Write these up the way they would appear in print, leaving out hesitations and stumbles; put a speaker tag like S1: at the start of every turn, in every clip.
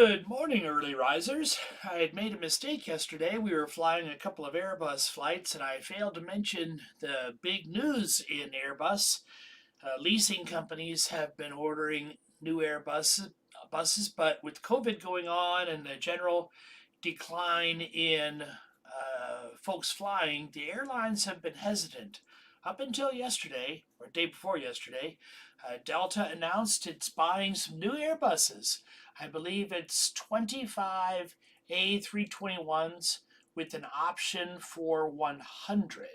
S1: Good morning, early risers. I had made a mistake yesterday. We were flying a couple of Airbus flights, and I failed to mention the big news in Airbus. Leasing companies have been ordering new buses, but with COVID going on and the general decline in folks flying, the airlines have been hesitant. Up until yesterday, or day before yesterday, Delta announced it's buying some new Airbuses. I believe it's 25 A321s with an option for 100.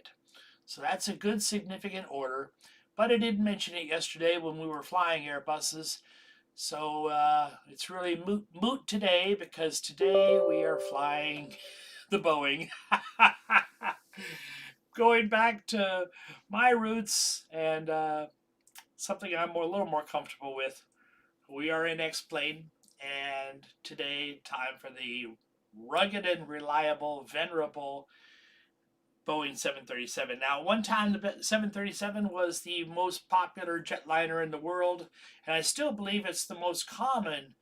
S1: So that's a good significant order. But I didn't mention it yesterday when we were flying Airbuses. So it's really moot today because today we are flying the Boeing. Going back to my roots and something I'm a little more comfortable with. We are in X-Plane, and today, time for the rugged and reliable, venerable Boeing 737. Now, one time the 737 was the most popular jetliner in the world, and I still believe it's the most common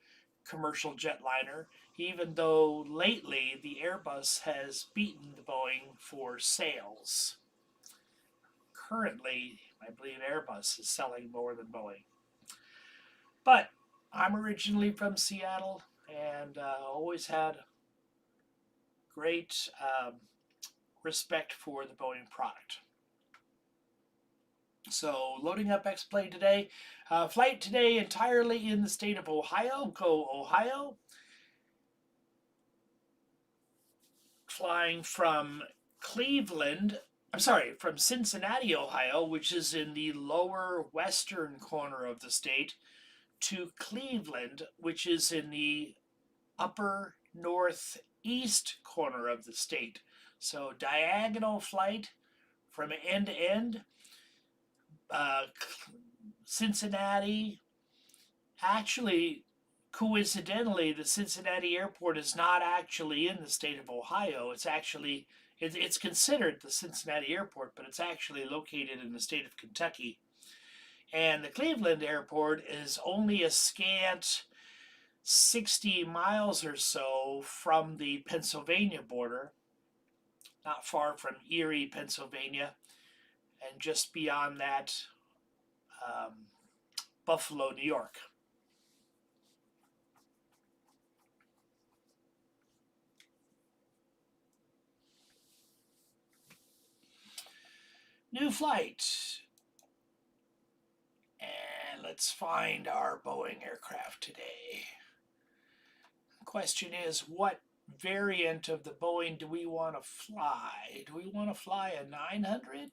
S1: commercial jetliner, even though lately the Airbus has beaten the Boeing for sales. Currently, I believe Airbus is selling more than Boeing. But I'm originally from Seattle and always had great respect for the Boeing product. So loading up X-Plane today. Flight today entirely in the state of Ohio. Go Ohio. Flying from from Cincinnati, Ohio, which is in the lower western corner of the state, to Cleveland, which is in the upper northeast corner of the state. So diagonal flight from end to end. Cincinnati, actually, coincidentally, the Cincinnati airport is not actually in the state of Ohio. It's considered the Cincinnati airport, but it's actually located in the state of Kentucky. And the Cleveland airport is only a scant 60 miles or so from the Pennsylvania border, not far from Erie, Pennsylvania, and just beyond that, Buffalo, New York. New flight. And let's find our Boeing aircraft today. The question is, what variant of the Boeing do we want to fly? Do we want to fly a 900?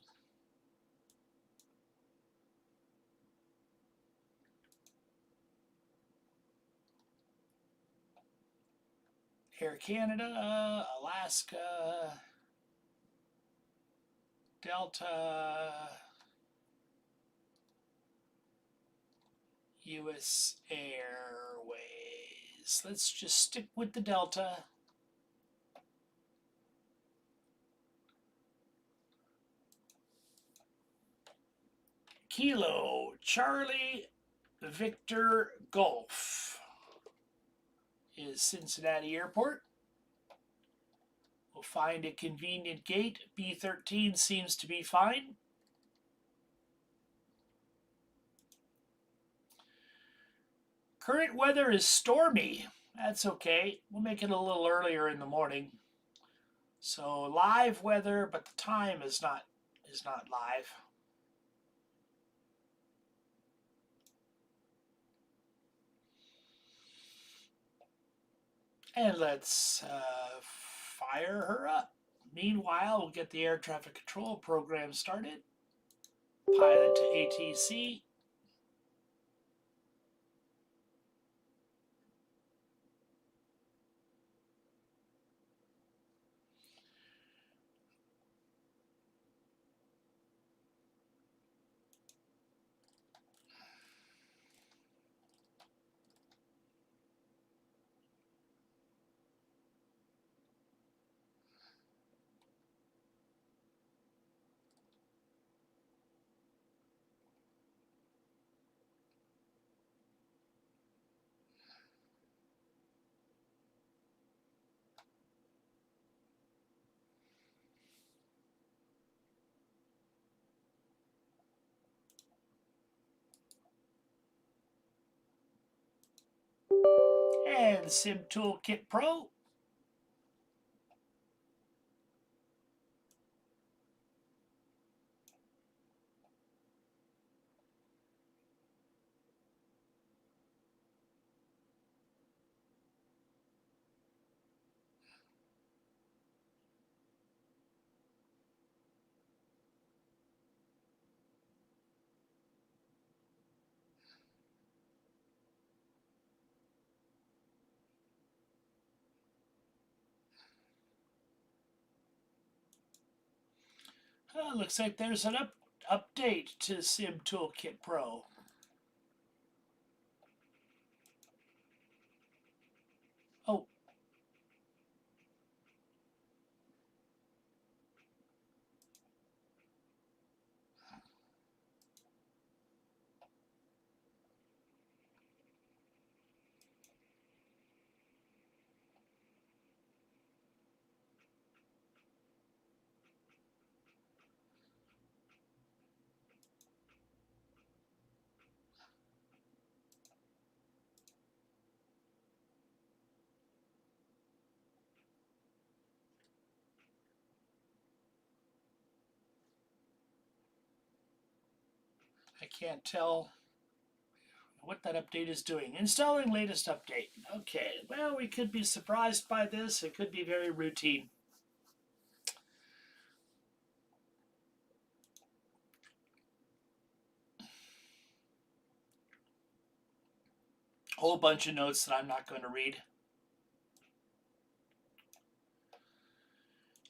S1: Air Canada, Alaska, Delta, US Airways. Let's just stick with the Delta. Kilo Charlie Victor Golf is Cincinnati Airport. We'll find a convenient gate. B-13 seems to be fine. Current weather is stormy. That's okay. We'll make it a little earlier in the morning. So live weather, but the time is not live. And let's fire her up. Meanwhile, we'll get the air traffic control program started. Pilot to ATC. and SimToolKitPro. Looks like there's an update to SimToolKitPro. Oh, I can't tell what that update is doing. Installing latest update. Okay, well, we could be surprised by this. It could be very routine. Whole bunch of notes that I'm not going to read.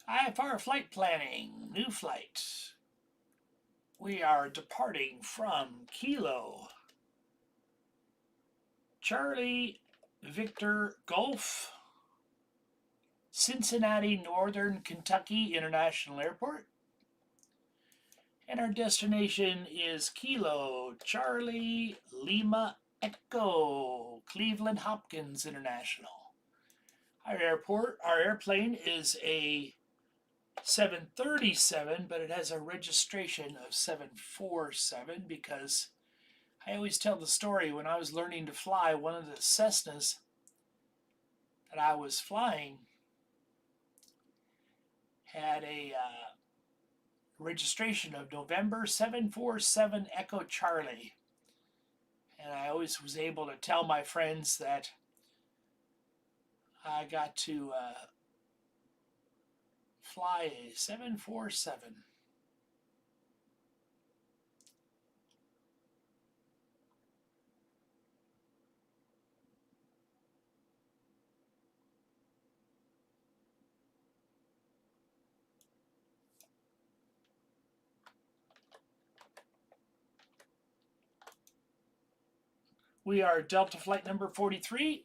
S1: IFR flight planning, new flight. We are departing from Kilo Charlie Victor Golf, Cincinnati, Northern Kentucky International Airport. And our destination is Kilo Charlie Lima Echo, Cleveland Hopkins International. Our airplane is a 737, but it has a registration of 747 because I always tell the story when I was learning to fly, one of the Cessnas that I was flying had a registration of November 747 Echo Charlie. And I always was able to tell my friends that I got to fly a 747. We are Delta flight number 43.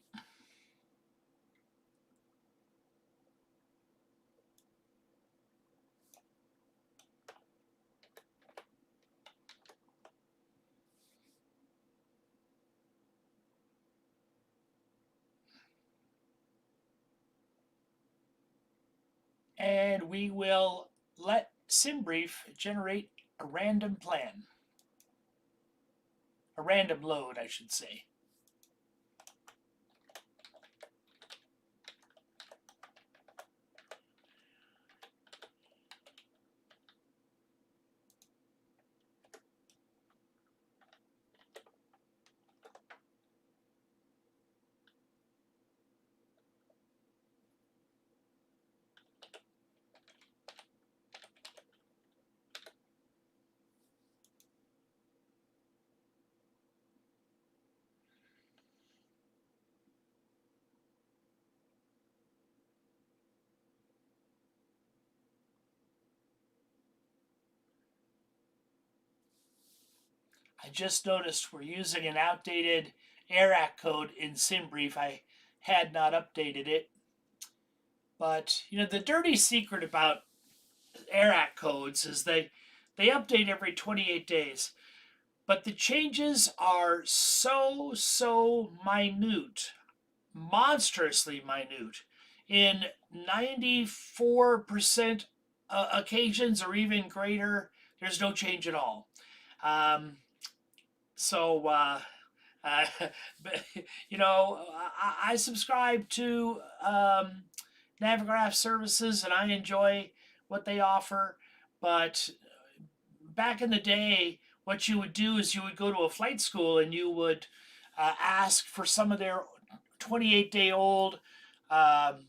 S1: And we will let SimBrief generate a random plan. A random load, I should say. I just noticed we're using an outdated AIRAC code in SimBrief. I had not updated it. But, you know, the dirty secret about AIRAC codes is they update every 28 days. But the changes are so minute, monstrously minute. In 94% occasions or even greater, there's no change at all. So Uh, but I subscribe to Navigraph services, and I enjoy what they offer. But back in the day, what you would do is you would go to a flight school and you would ask for some of their 28-day-old um,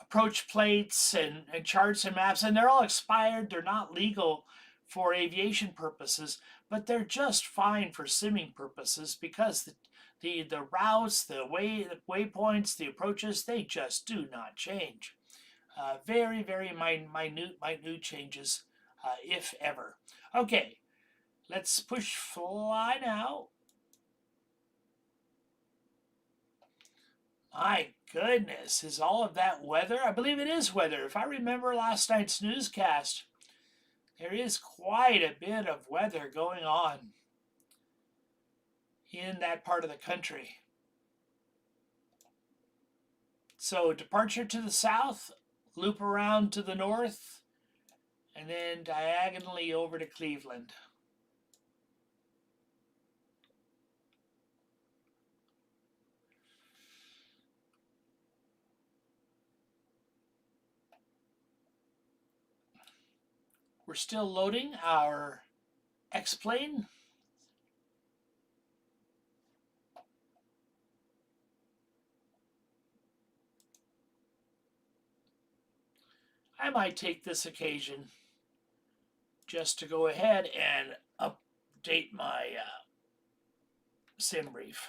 S1: approach plates and charts and maps, and they're all expired. They're not legal for aviation purposes, but they're just fine for simming purposes because the routes, the waypoints, the approaches, they just do not change. Very minute changes, if ever. Okay, let's push fly now. My goodness, is all of that weather? I believe it is weather. If I remember last night's newscast, there is quite a bit of weather going on in that part of the country. So, departure to the south, loop around to the north, and then diagonally over to Cleveland. We're still loading our X-plane. I might take this occasion just to go ahead and update my sim brief.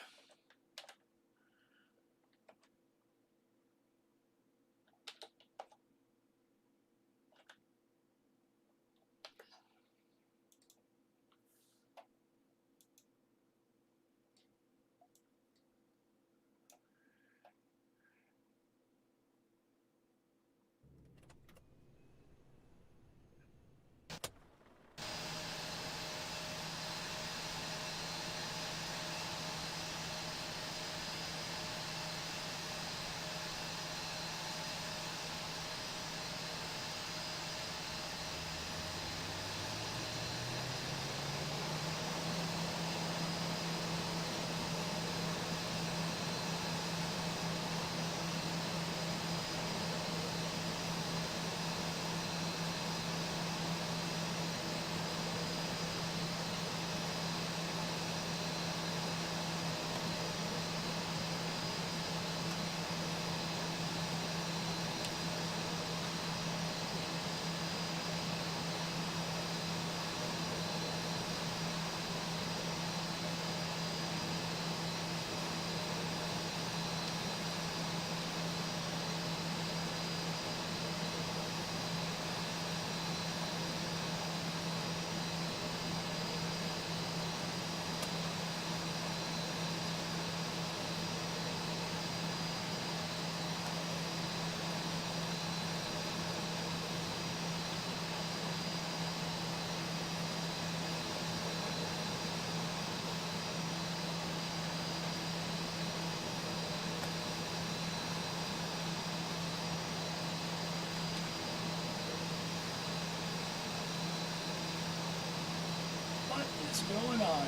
S1: What is going on?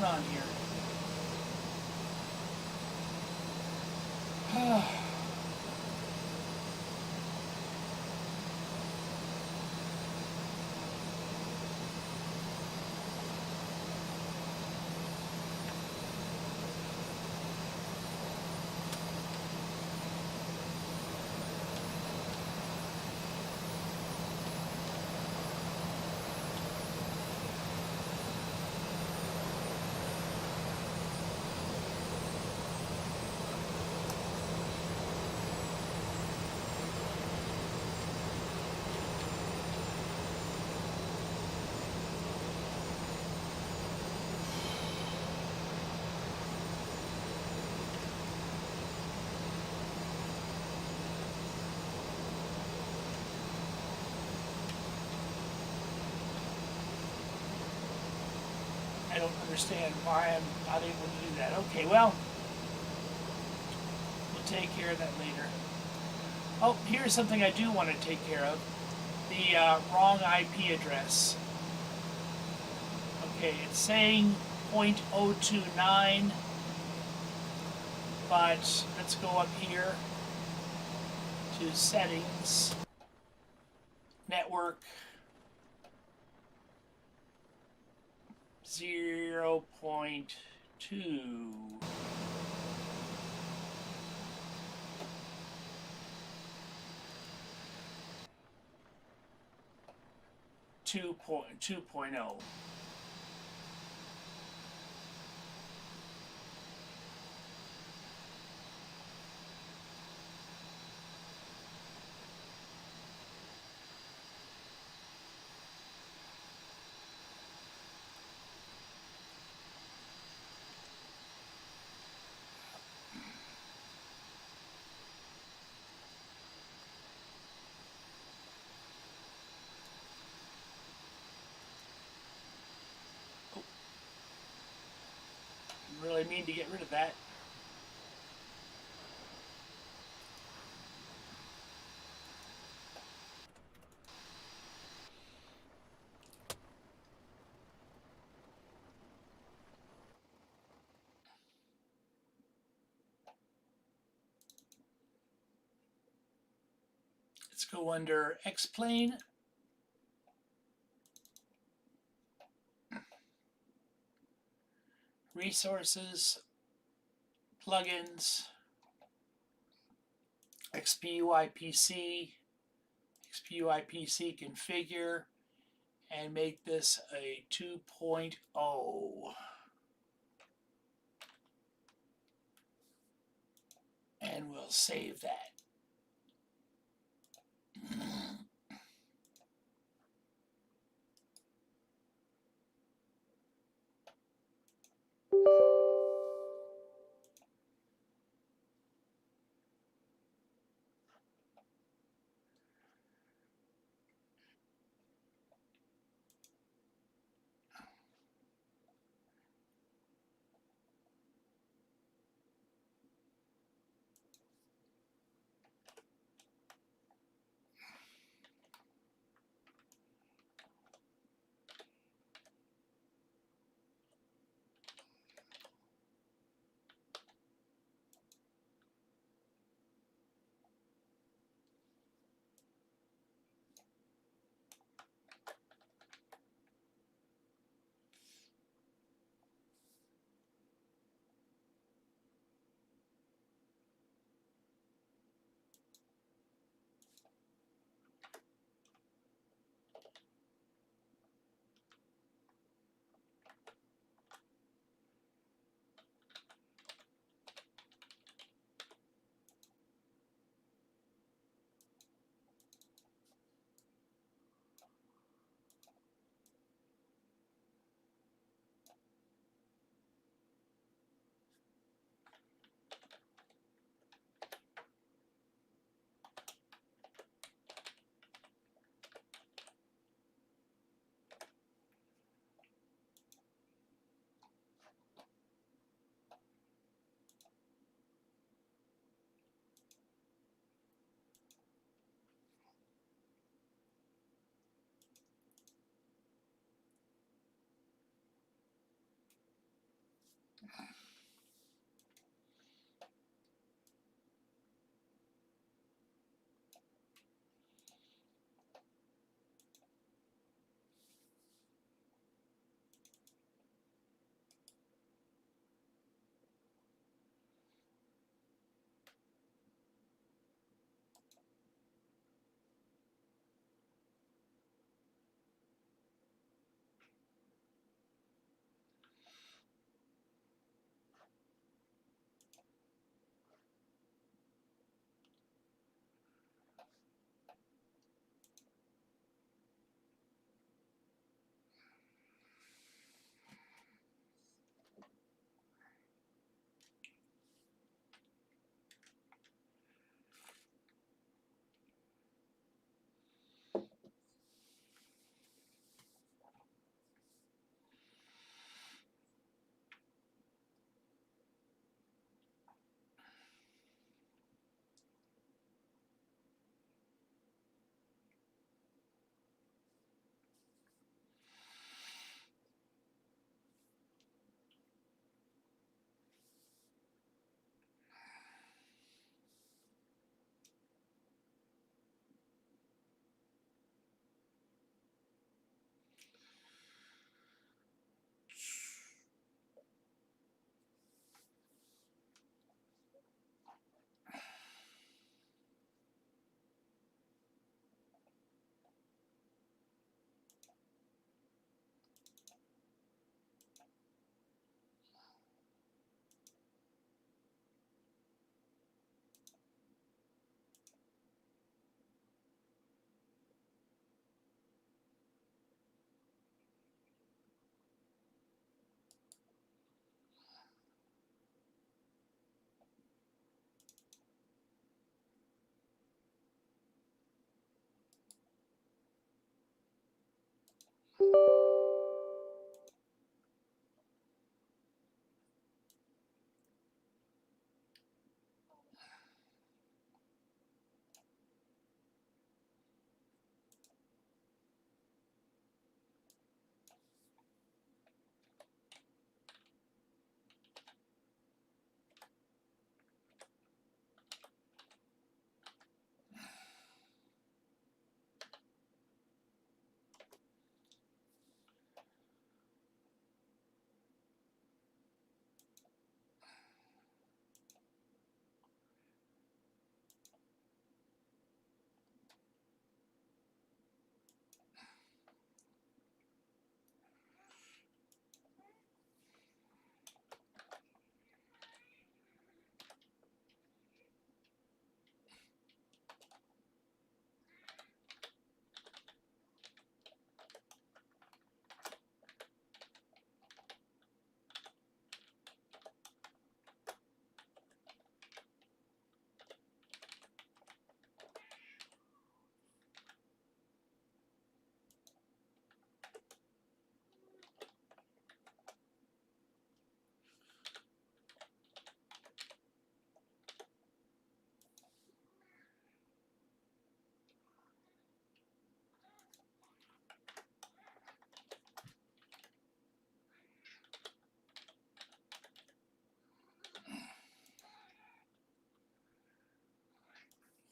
S1: going on here? I don't understand why I'm not able to do that. Okay, well, we'll take care of that later. Oh, here's something I do want to take care of. The wrong IP address. Okay, it's saying 0.029, but let's go up here to settings, network, 0.2. Two point oh. Really mean to get rid of that. Let's go under X-Plane. Resources, plugins, XPUIPC, XPUIPC configure, and make this a 2.0. And we'll save that.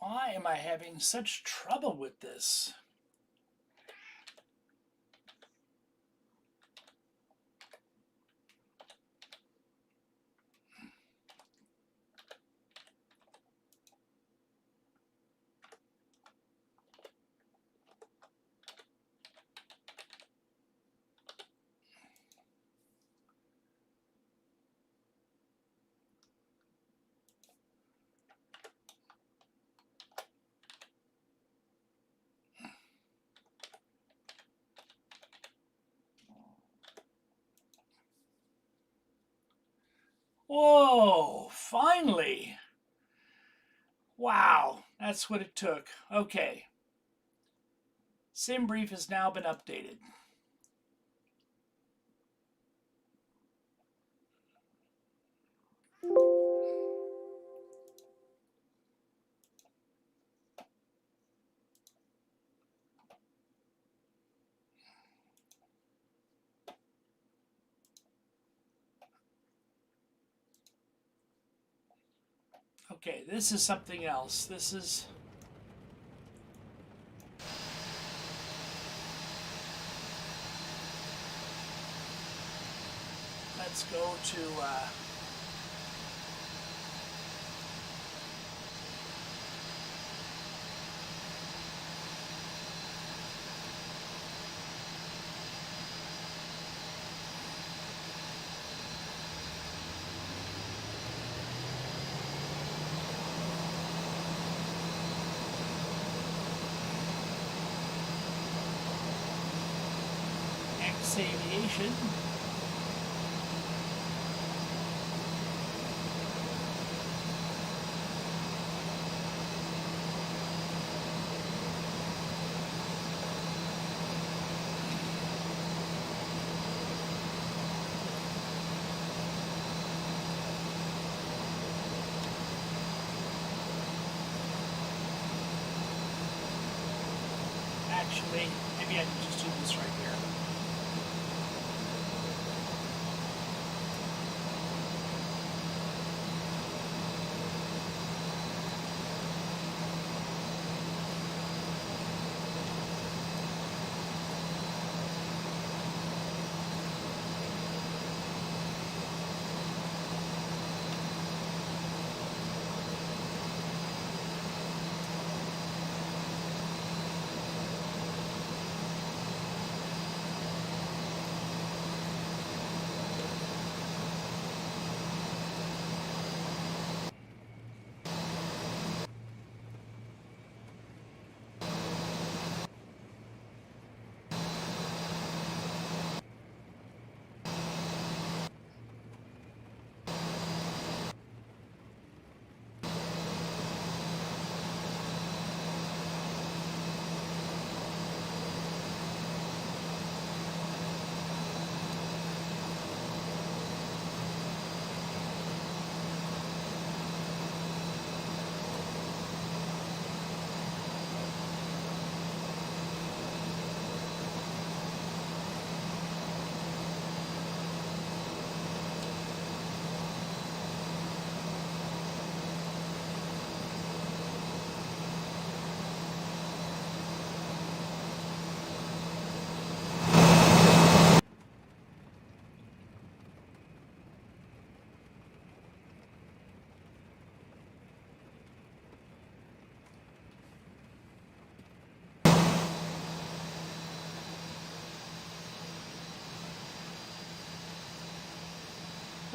S1: Why am I having such trouble with this? Whoa, finally. Wow, that's what it took. Okay. SimBrief has now been updated. Okay, this is something else. This is... Let's go to... Aviation. Actually, maybe I can just do this right here.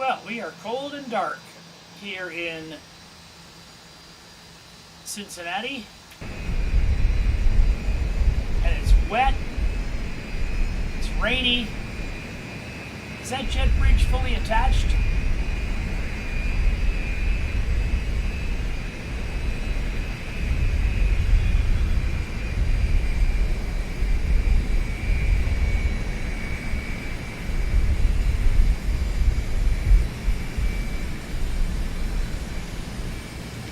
S1: Well, we are cold and dark here in Cincinnati, and it's wet, it's rainy. Is that jet bridge fully attached?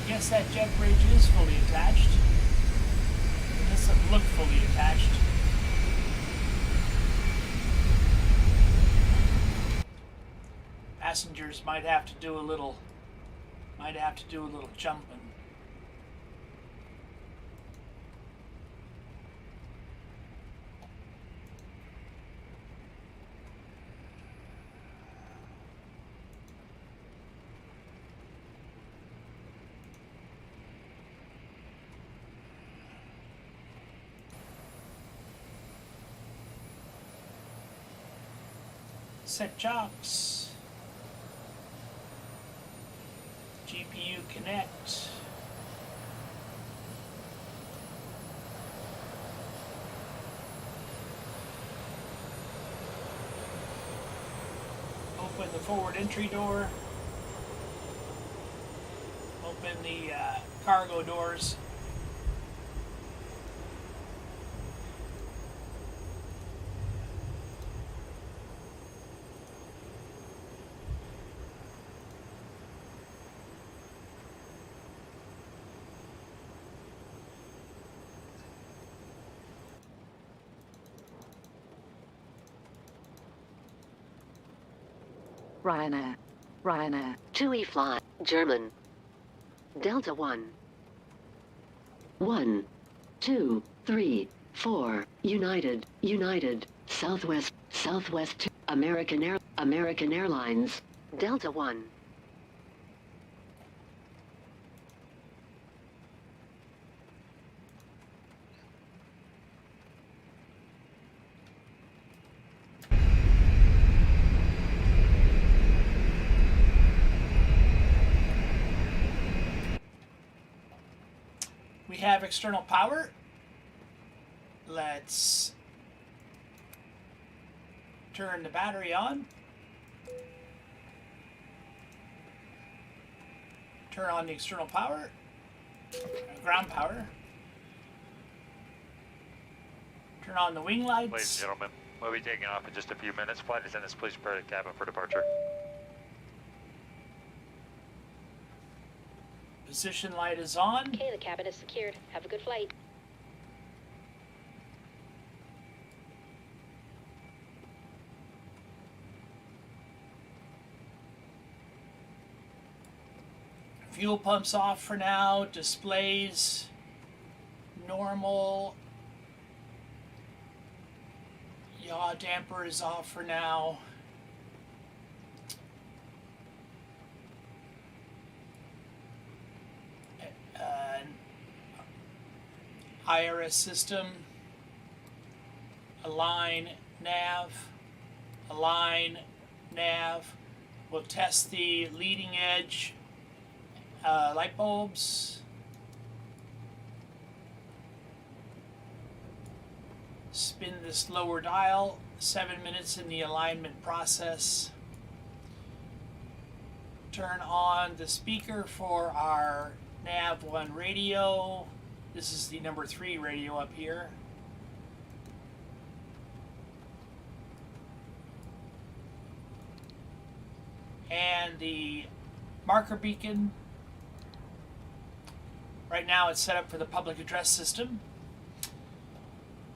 S1: Yes, that jet bridge is fully attached. It doesn't look fully attached. Passengers might have to do a little jumping. Set jocks, GPU connect, open the forward entry door, open the cargo doors.
S2: Ryanair, 2E fly, German, Delta 1, 1, 2, 3, 4, United, Southwest 2, American Airlines, Delta 1.
S1: We have external power. Let's turn the battery on. Turn on the external power, ground power. Turn on the wing lights.
S3: Ladies and gentlemen, we'll be taking off in just a few minutes. Flight attendants, please prepare the cabin for departure.
S1: Position light is on.
S4: Okay, the cabin is secured. Have a good flight.
S1: Fuel pumps off for now. Displays normal. Yaw damper is off for now. IRS system, align nav. We'll test the leading edge light bulbs. Spin this lower dial, 7 minutes in the alignment process. Turn on the speaker for our nav 1 radio. This is the number 3 radio up here. And the marker beacon. Right now it's set up for the public address system.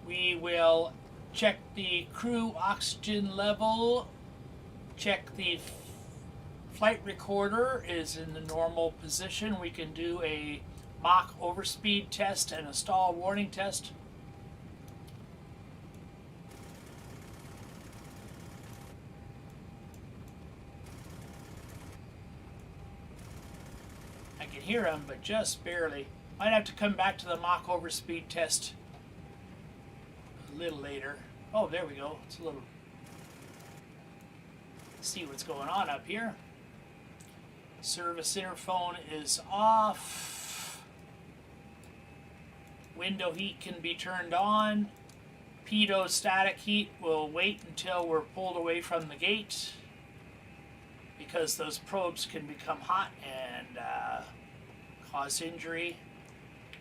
S1: We will check the crew oxygen level, check the flight recorder is in the normal position. We can do a Mach overspeed test and a stall warning test. I can hear them, but just barely. Might have to come back to the Mach overspeed test a little later. Oh, there we go. It's a little. See what's going on up here. Service interphone is off. Window heat can be turned on. Pitot static heat will wait until we're pulled away from the gate, because those probes can become hot and cause injury.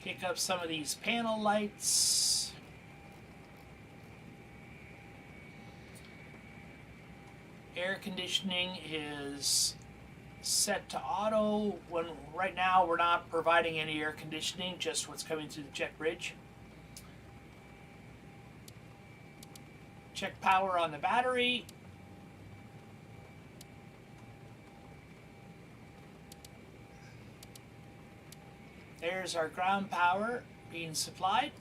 S1: Pick up some of these panel lights. Air conditioning is set to auto. Right now we're not providing any air conditioning, just what's coming through the jet bridge. Check power on the battery. There's our ground power being supplied.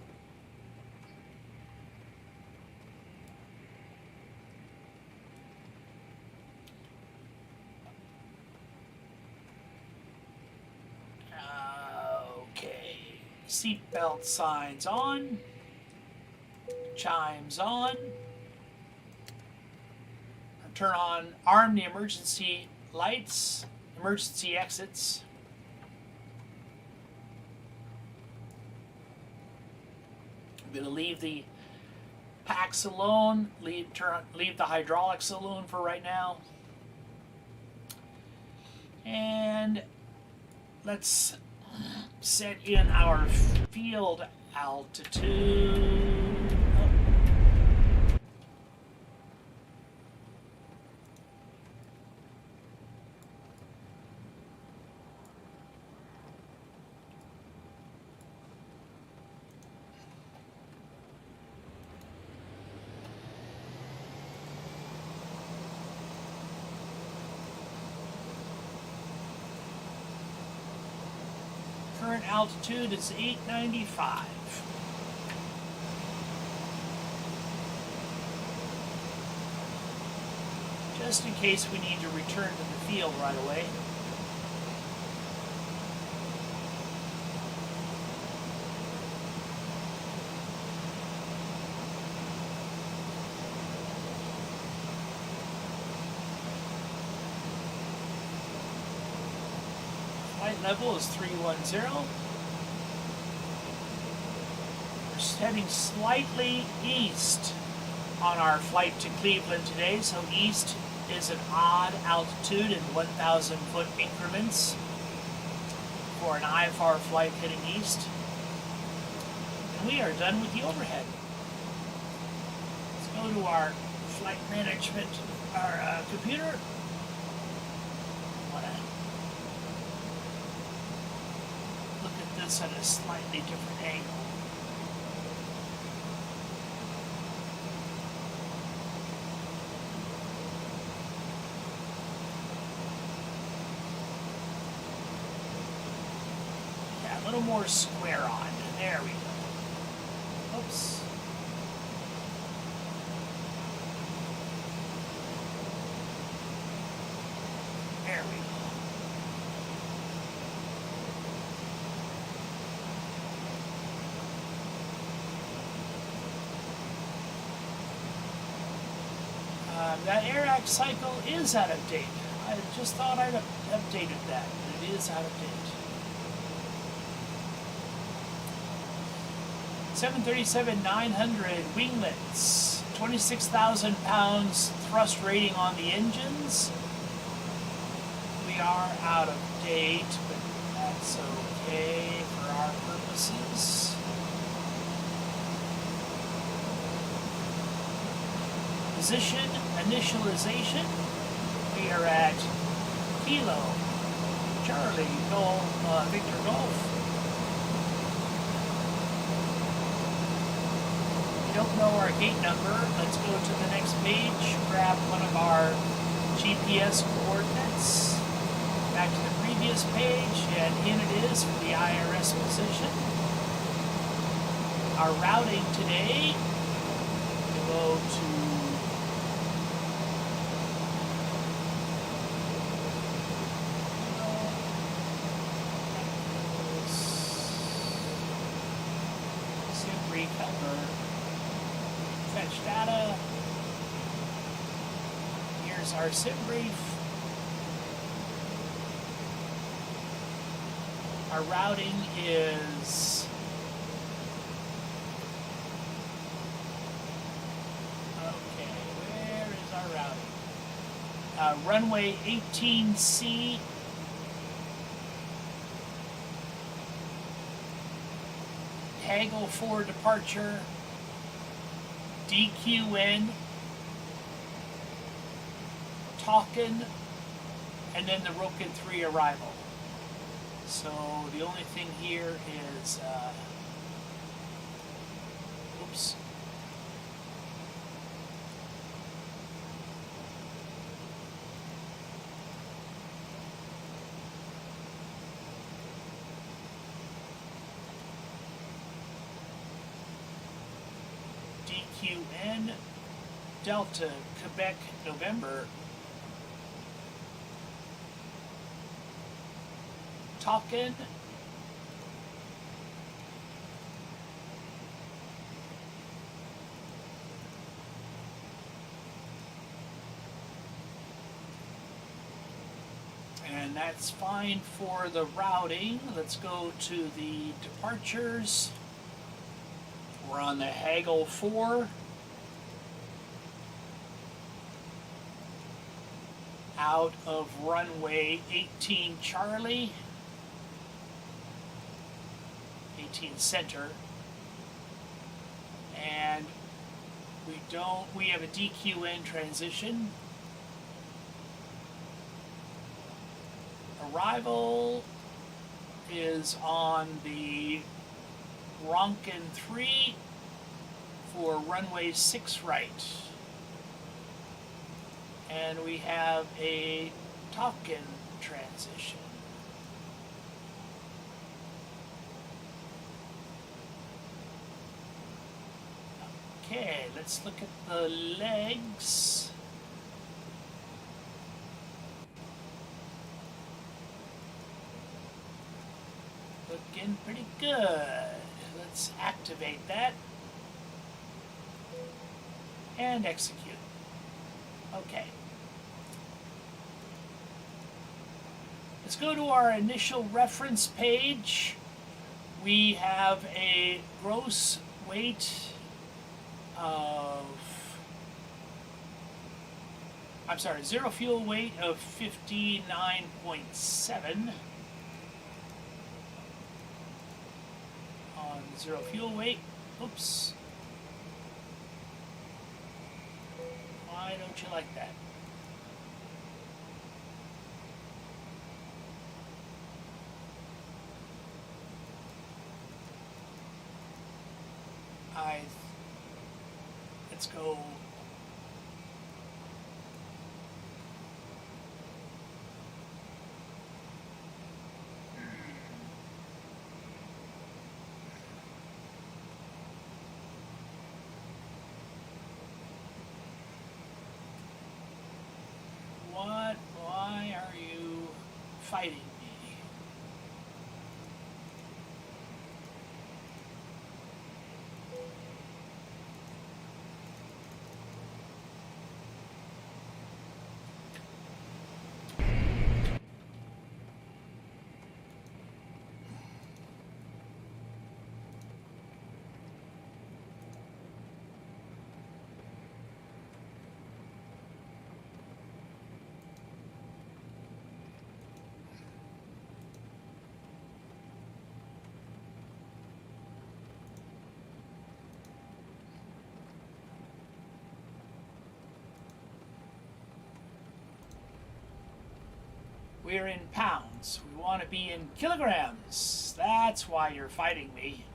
S1: Okay, seatbelt signs on, chimes on. Turn on, arm the emergency lights, emergency exits. I'm going to leave the packs alone, leave the hydraulics alone for right now. And let's set in our field altitude. Current altitude is 895. Just in case we need to return to the field right away. Flight level is 310. We're heading slightly east on our flight to Cleveland today, so east is an odd altitude in 1,000 foot increments for an IFR flight heading east. And we are done with the overhead. Let's go to our flight management, our computer. At a slightly different angle. Yeah, a little more square on. There we go. Oops. There we go. That AirAct cycle is out of date. I just thought I'd updated that, but it is out of date. 737-900 winglets, 26,000 pounds thrust rating on the engines. We are out of date, but that's okay for our purposes. Position initialization. We are at Kilo Charlie Golf Victor Golf. If you don't know our gate number, let's go to the next page, grab one of our GPS coordinates, back to the previous page, and in it is for the IRS position. Our routing today, we go to recover, fetch data. Here's our sim brief. Our routing is okay. Where is our routing? Runway 18C. Haggle 4 departure. DQN. Talkin, and then the Rokin 3 arrival. So the only thing here is, oops. DQN, Delta, Quebec, November. Talkin. And that's fine for the routing. Let's go to the departures. We're on the Haggle 4. Out of runway 18 Charlie. 18 center, and we have a DQN transition. Arrival is on the Ronkin 3 for runway 6 right. And we have a Talkin transition. Okay, let's look at the legs. Looking pretty good. Let's activate that and execute. Okay. Let's go to our initial reference page. We have a gross weight of, zero fuel weight of 59.7 on zero fuel weight. Oops. Why don't you like that? Let's go. Why are you fighting me? We're in pounds. We want to be in kilograms. That's why you're fighting me.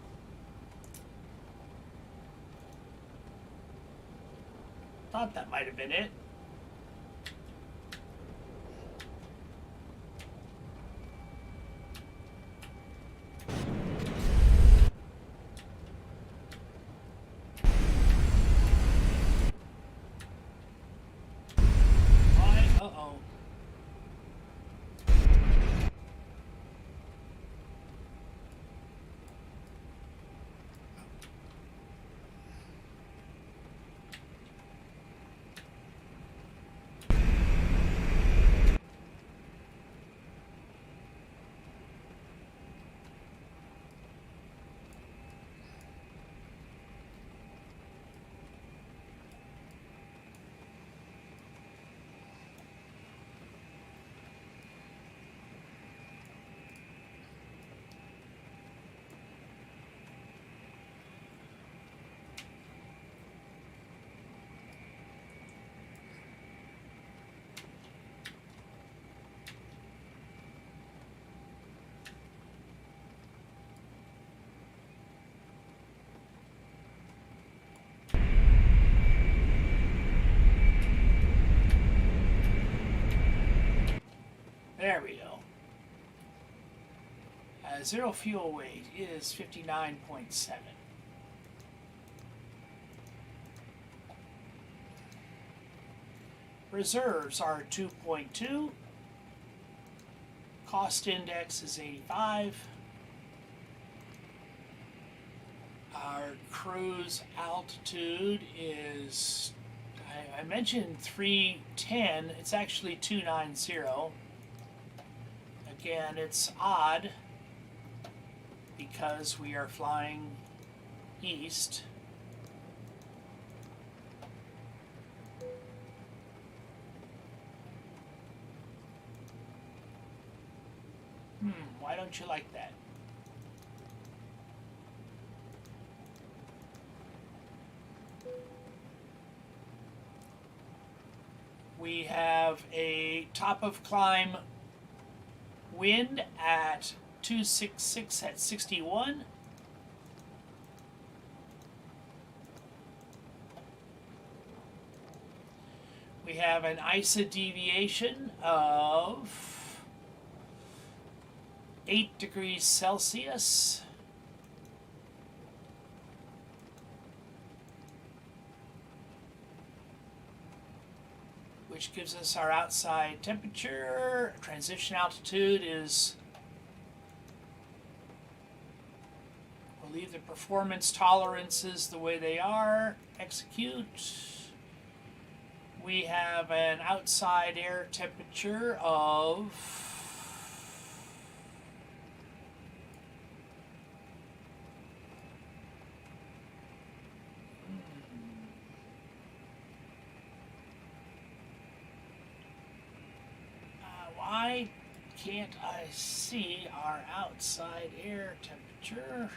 S1: Thought that might have been it. Uh-oh. There we go. Zero fuel weight is 59.7. Reserves are 2.2. Cost index is 85. Our cruise altitude is, I mentioned 310, it's actually 290. Again, it's odd because we are flying east. Why don't you like that? We have a top of climb wind at 266 at 61. We have an ISA deviation of 8 degrees Celsius. Which gives us our outside temperature. Transition altitude is, we'll leave the performance tolerances the way they are. Execute. We have an outside air temperature of 'Why can't I see our outside air temperature?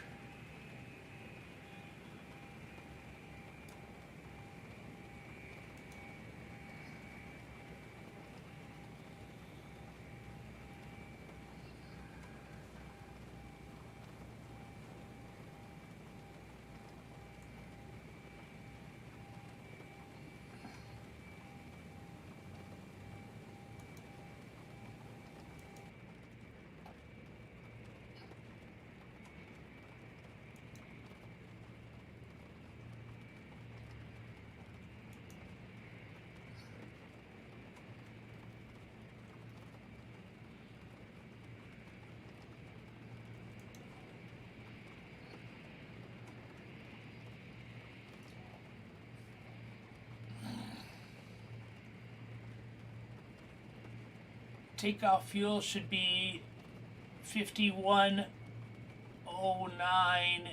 S1: Takeoff fuel should be 5109.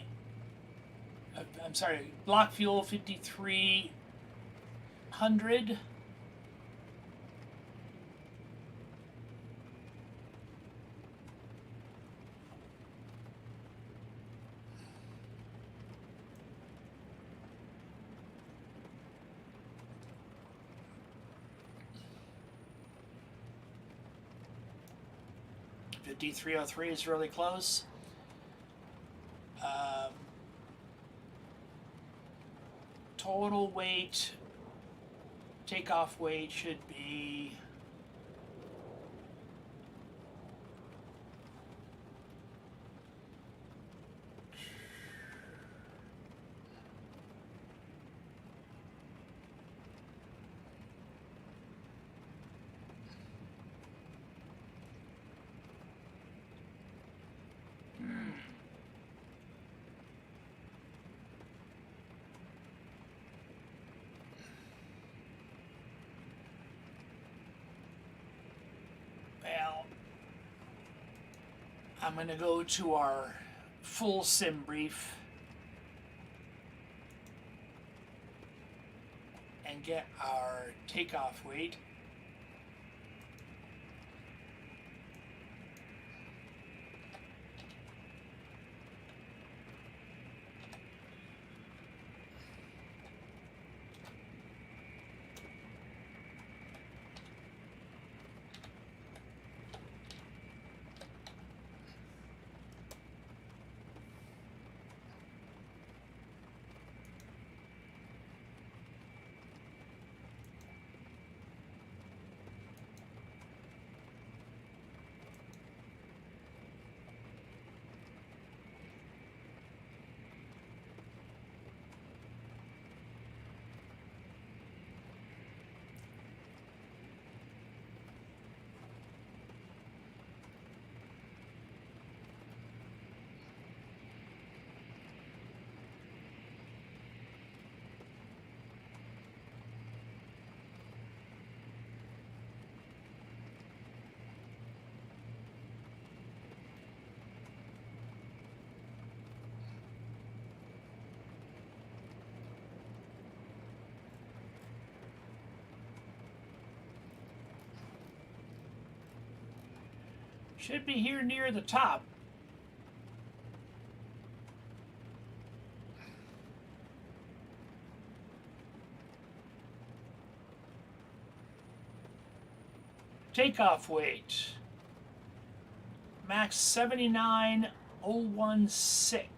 S1: I'm sorry, block fuel 5300. D303 is really close. Total weight, takeoff weight should be I'm going to go to our full sim brief and get our takeoff weight. Should be here near the top. Takeoff weight. Max 79,016.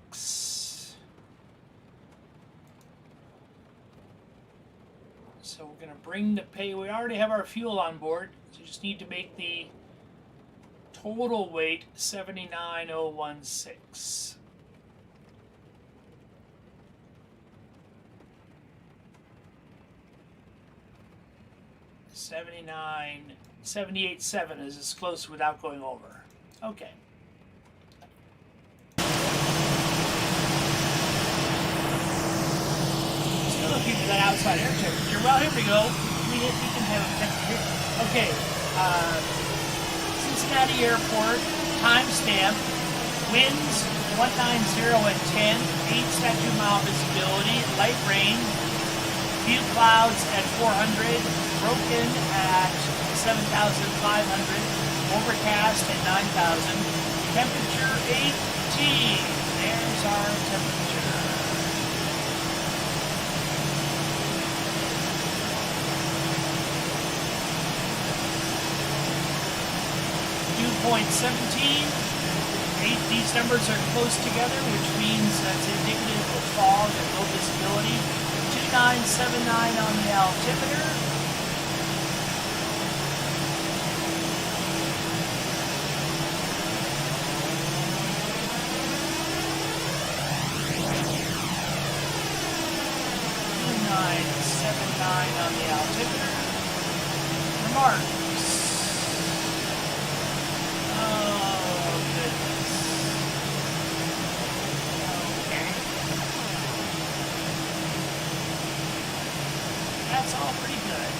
S1: So we're going to bring the pay. We already have our fuel on board. So you just need to make the total weight 79,016. $79,000. 78.7 is as close without going over. Okay. Still looking for that outside air temperature. Well, here we go. We can have a temperature. Okay. Cincinnati Airport, timestamp, winds 190 at 10, 8 statute mile visibility, light rain, few clouds at 400, broken at 7,500, overcast at 9,000, temperature 18. There's our temperature. Dew point 17. These numbers are close together, which means that's indicative of fog and low visibility. 2979 on the altimeter. On the altimeter. Remarks. Oh, goodness. Okay. That's all pretty good.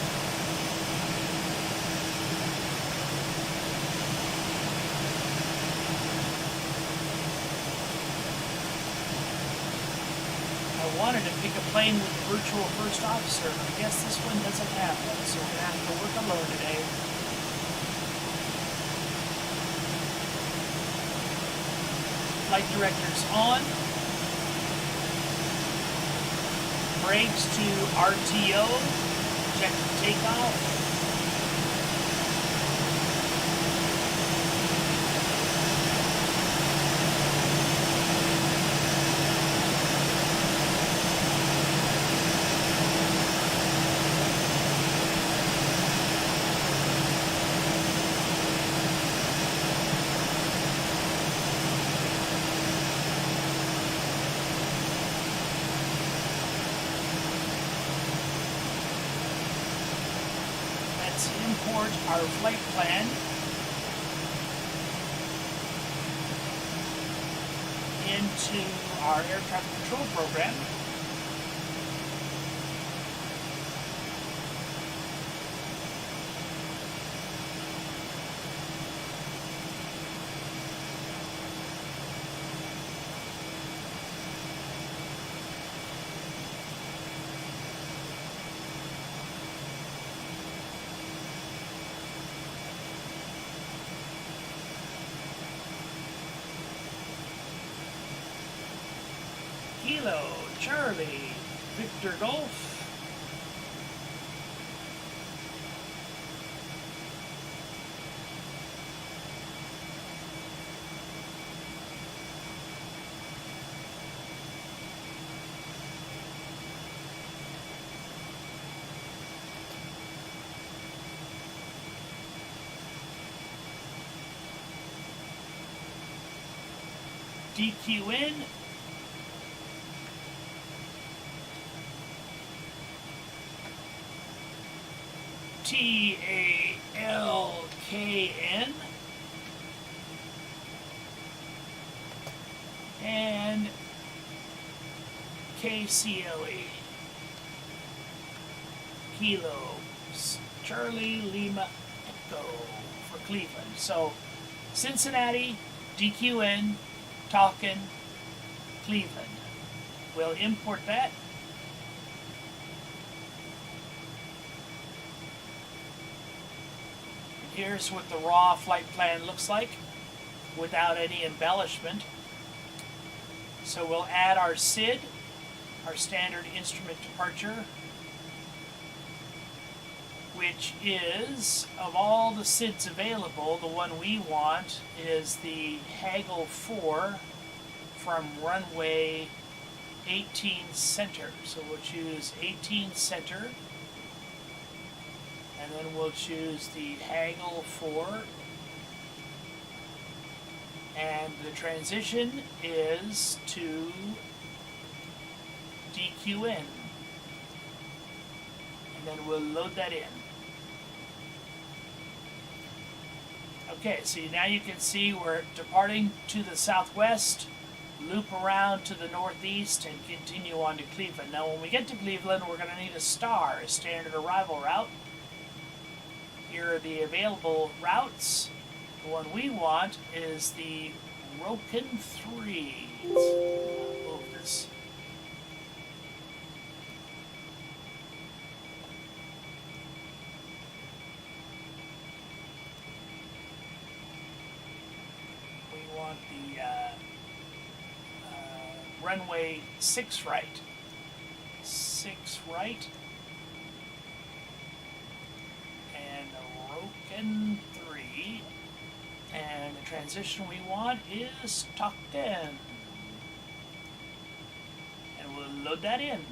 S1: I wanted to pick a plane with a virtual first officer, but I guess this one doesn't have one, so we're going to have to work alone today. Flight directors on. Brakes to RTO. Check the takeoff. Import our flight plan into our air traffic control program. Kilo, Charlie, Victor Golf. DQN. TALKN and KCLE. Kilo Charlie Lima Echo for Cleveland. So Cincinnati, DQN, Talkin, Cleveland. We'll import that. Here's what the raw flight plan looks like. without any embellishment. So we'll add our SID, our standard instrument departure, which is, of all the SIDs available, the one we want is the Hagel-4 from runway 18 center. So we'll choose 18 center, and then we'll choose the Hagel-4, and the transition is to DQN, and then we'll load that in. Okay, so now you can see we're departing to the southwest, loop around to the northeast, and continue on to Cleveland. Now when we get to Cleveland, we're going to need a star, a standard arrival route. Here are the available routes. The one we want is the Roken 3. Let's move this. We want the runway 6 right. 6 right. And Roken 3. And the transition we want is tucked in. And we'll load that in.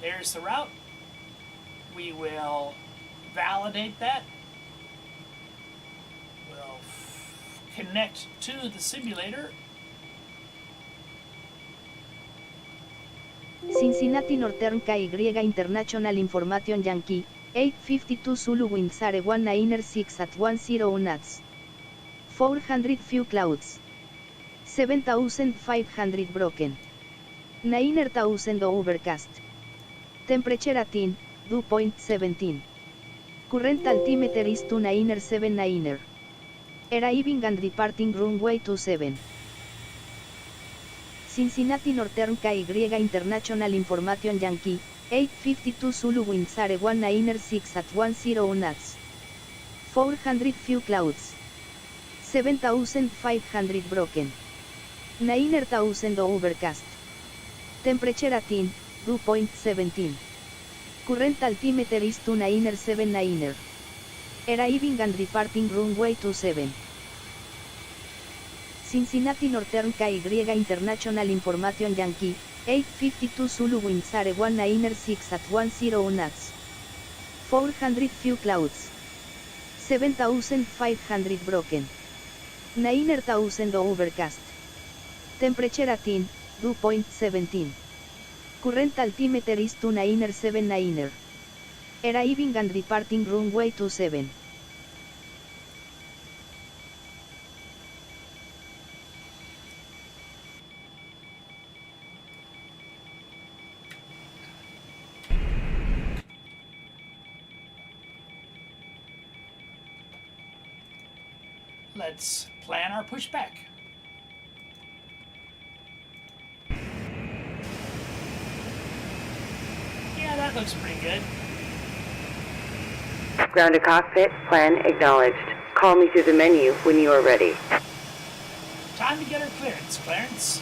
S1: There's the route. We will validate that. We'll connect to the simulator.
S5: Cincinnati Northern KY International Information Yankee, 852 Zulu winds are 196 at 101 knots. 400 few clouds. 7,500 broken. 9,000 overcast. Temperature at dew point 17. Current altimeter is 2979er. Arriving and departing runway 27. Cincinnati Northern KY International Information Yankee, 852 Zulu winds are 196 at 101 knots. 400 few clouds. 7,500 broken. 9,000 overcast. Temperature at dew point 17. Current altimeter is 2979er. Arriving and departing runway 27. Cincinnati Northern KY International Information Yankee, 852 Zulu winds are 196 at 101 knots. 400 few clouds. 7,500 broken. 9,000 overcast. Temperature at dew point 17. Current altimeter is 2979er. Arriving and departing runway 27.
S1: Let's plan our pushback. Yeah, that looks pretty good.
S6: Ground to cockpit, plan acknowledged. Call me through the menu when you are ready.
S1: Time to get our clearance, Clarence.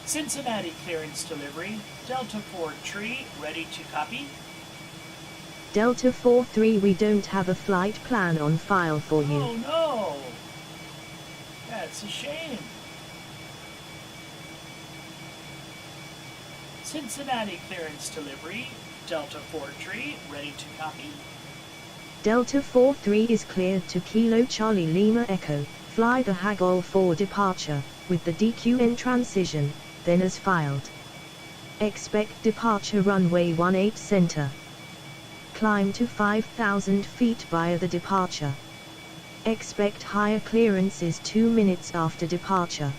S1: Cincinnati clearance delivery. Delta 4 tree, ready to copy.
S7: Delta 4-3, we don't have a flight plan on file for you.
S1: Oh no! That's a shame. Cincinnati clearance delivery. Delta 4 tree, ready to copy.
S7: Delta 4-3 is cleared to Kilo Charlie Lima Echo, fly the Hagel for departure, with the DQN transition, then as filed. Expect departure runway 18 center. Climb to 5,000 feet via the departure. Expect higher clearances 2 minutes after departure.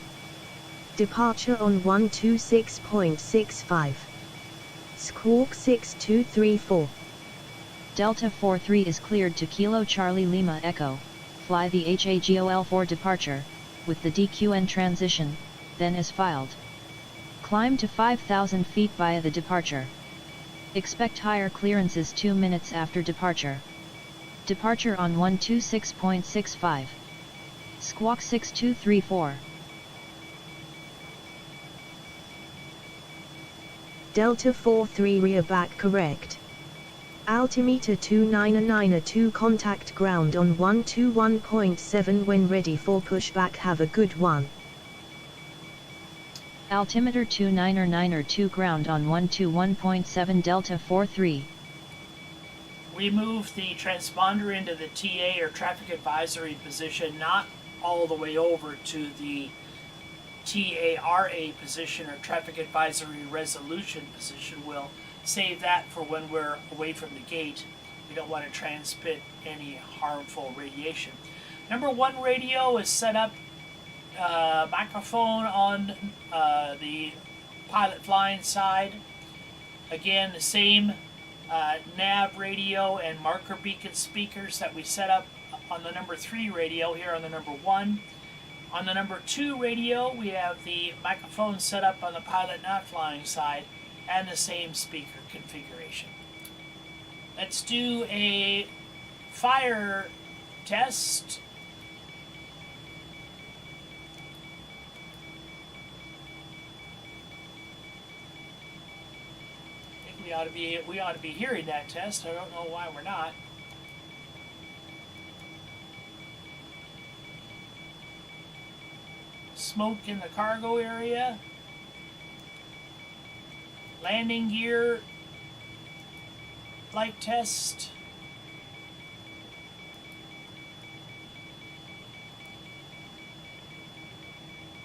S7: Departure on 126.65. Squawk 6234.
S8: Delta 43 is cleared to Kilo Charlie Lima Echo, fly the HAGOL for departure, with the DQN transition, then as filed. Climb to 5,000 feet via the departure. Expect higher clearances 2 minutes after departure. Departure on 126.65. Squawk 6234.
S7: Delta 43 rear back correct. Altimeter 299er2 contact ground on 121.7 when ready for pushback. Have a good one.
S8: Altimeter 299er2 ground on 121.7 Delta 43.
S1: We moved the transponder into the TA or traffic advisory position, not all the way over to the TARA position or traffic advisory resolution position. We'll save that for when we're away from the gate. We don't want to transmit any harmful radiation. Number 1 radio is set up, microphone on the pilot flying side. Again, the same nav radio and marker beacon speakers that we set up on the number 3 radio here on the number 1. On the number 2 radio, we have the microphone set up on the pilot not flying side and the same speaker configuration. Let's do a fire test. I think we ought to be hearing that test. I don't know why we're not. Smoke in the cargo area. Landing gear light test.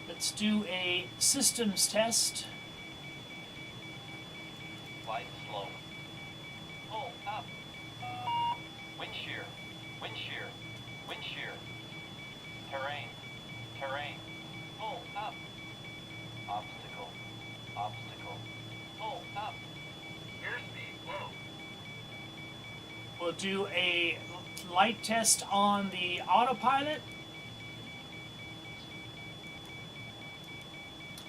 S1: Let's do a systems test.
S9: Flight slow. Pull up. Wind shear. Wind shear. Wind shear. Terrain. Terrain. Pull up. Obstacle. Obstacle. Pull up. Airspeed low.
S1: We'll do a light test on the autopilot.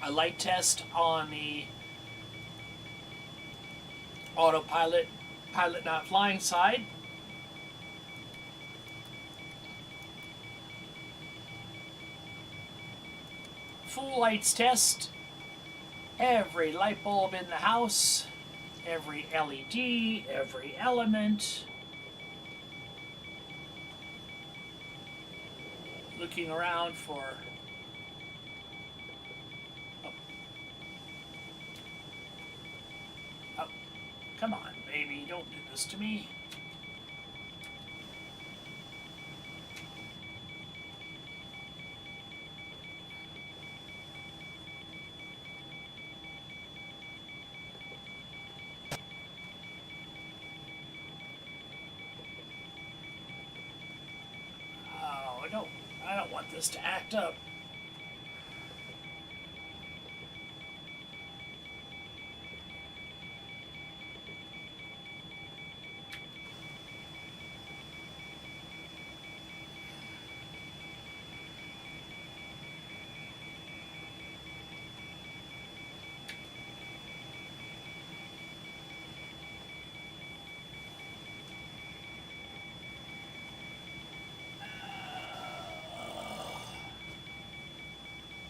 S1: A light test on the autopilot, pilot not flying side. Full lights test. Every light bulb in the house, every LED, every element. Looking around for come on, baby, don't do this to me. Oh, I don't want this to act up.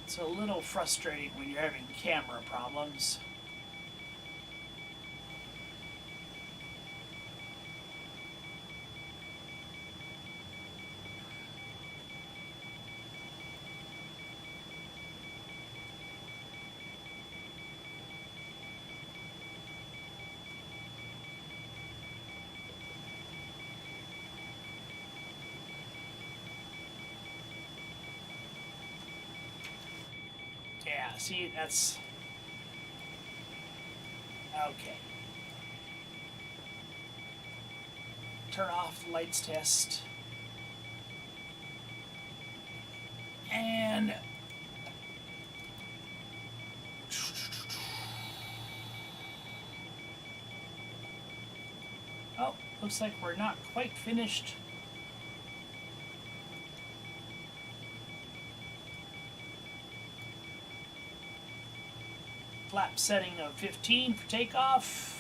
S1: It's a little frustrating when you're having camera problems. Yeah, see, that's okay. Turn off the lights test. And oh, looks like we're not quite finished. Flap setting of 15 for takeoff.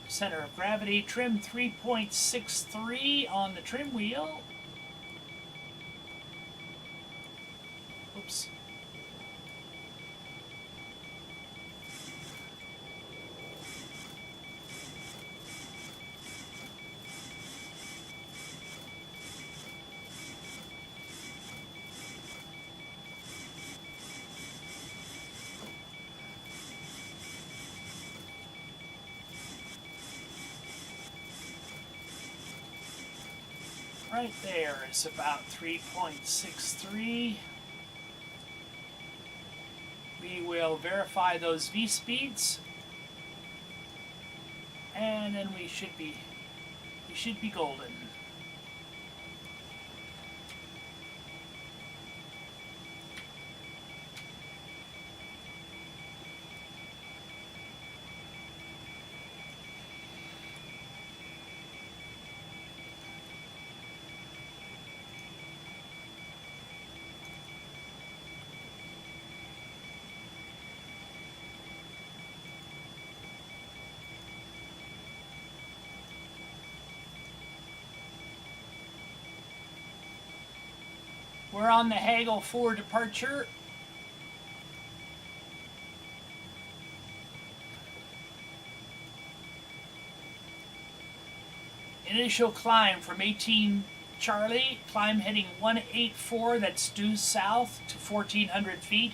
S1: Center of gravity, trim 3.63 on the trim wheel. Oops. Right there is about 3.63. We will verify those V speeds, and then we should be golden. We're on the Hagel 4 departure. Initial climb from 18 Charlie, climb heading 184, that's due south to 1400 feet,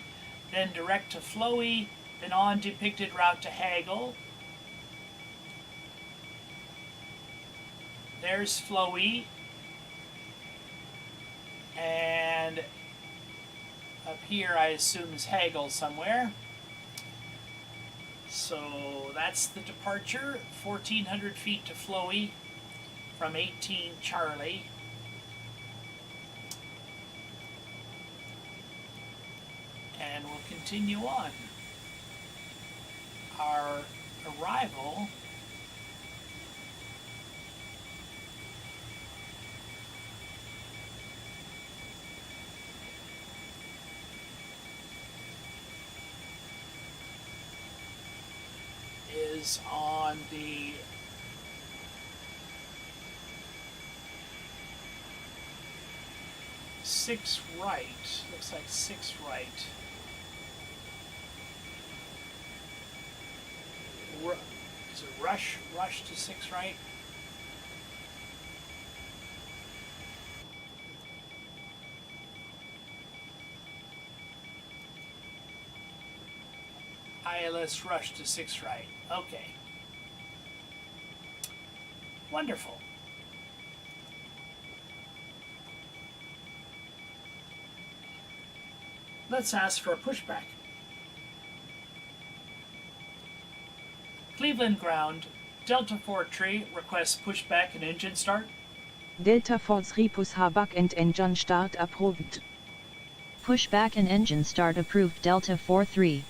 S1: then direct to Flowy, then on depicted route to Hagel. There's Flowy. And up here I assume is Hagel somewhere. So that's the departure, 1400 feet to Flowy from 18 Charlie. And we'll continue on. Our arrival is on the six right. Looks like 6 right. Is it rush to 6 right? ILS rush to 6 right. Okay. Wonderful. Let's ask for a pushback. Cleveland ground, Delta 4 tree requests pushback and engine start.
S7: Delta 4 pushback and engine start approved.
S8: Pushback and engine start approved. Delta 4-3.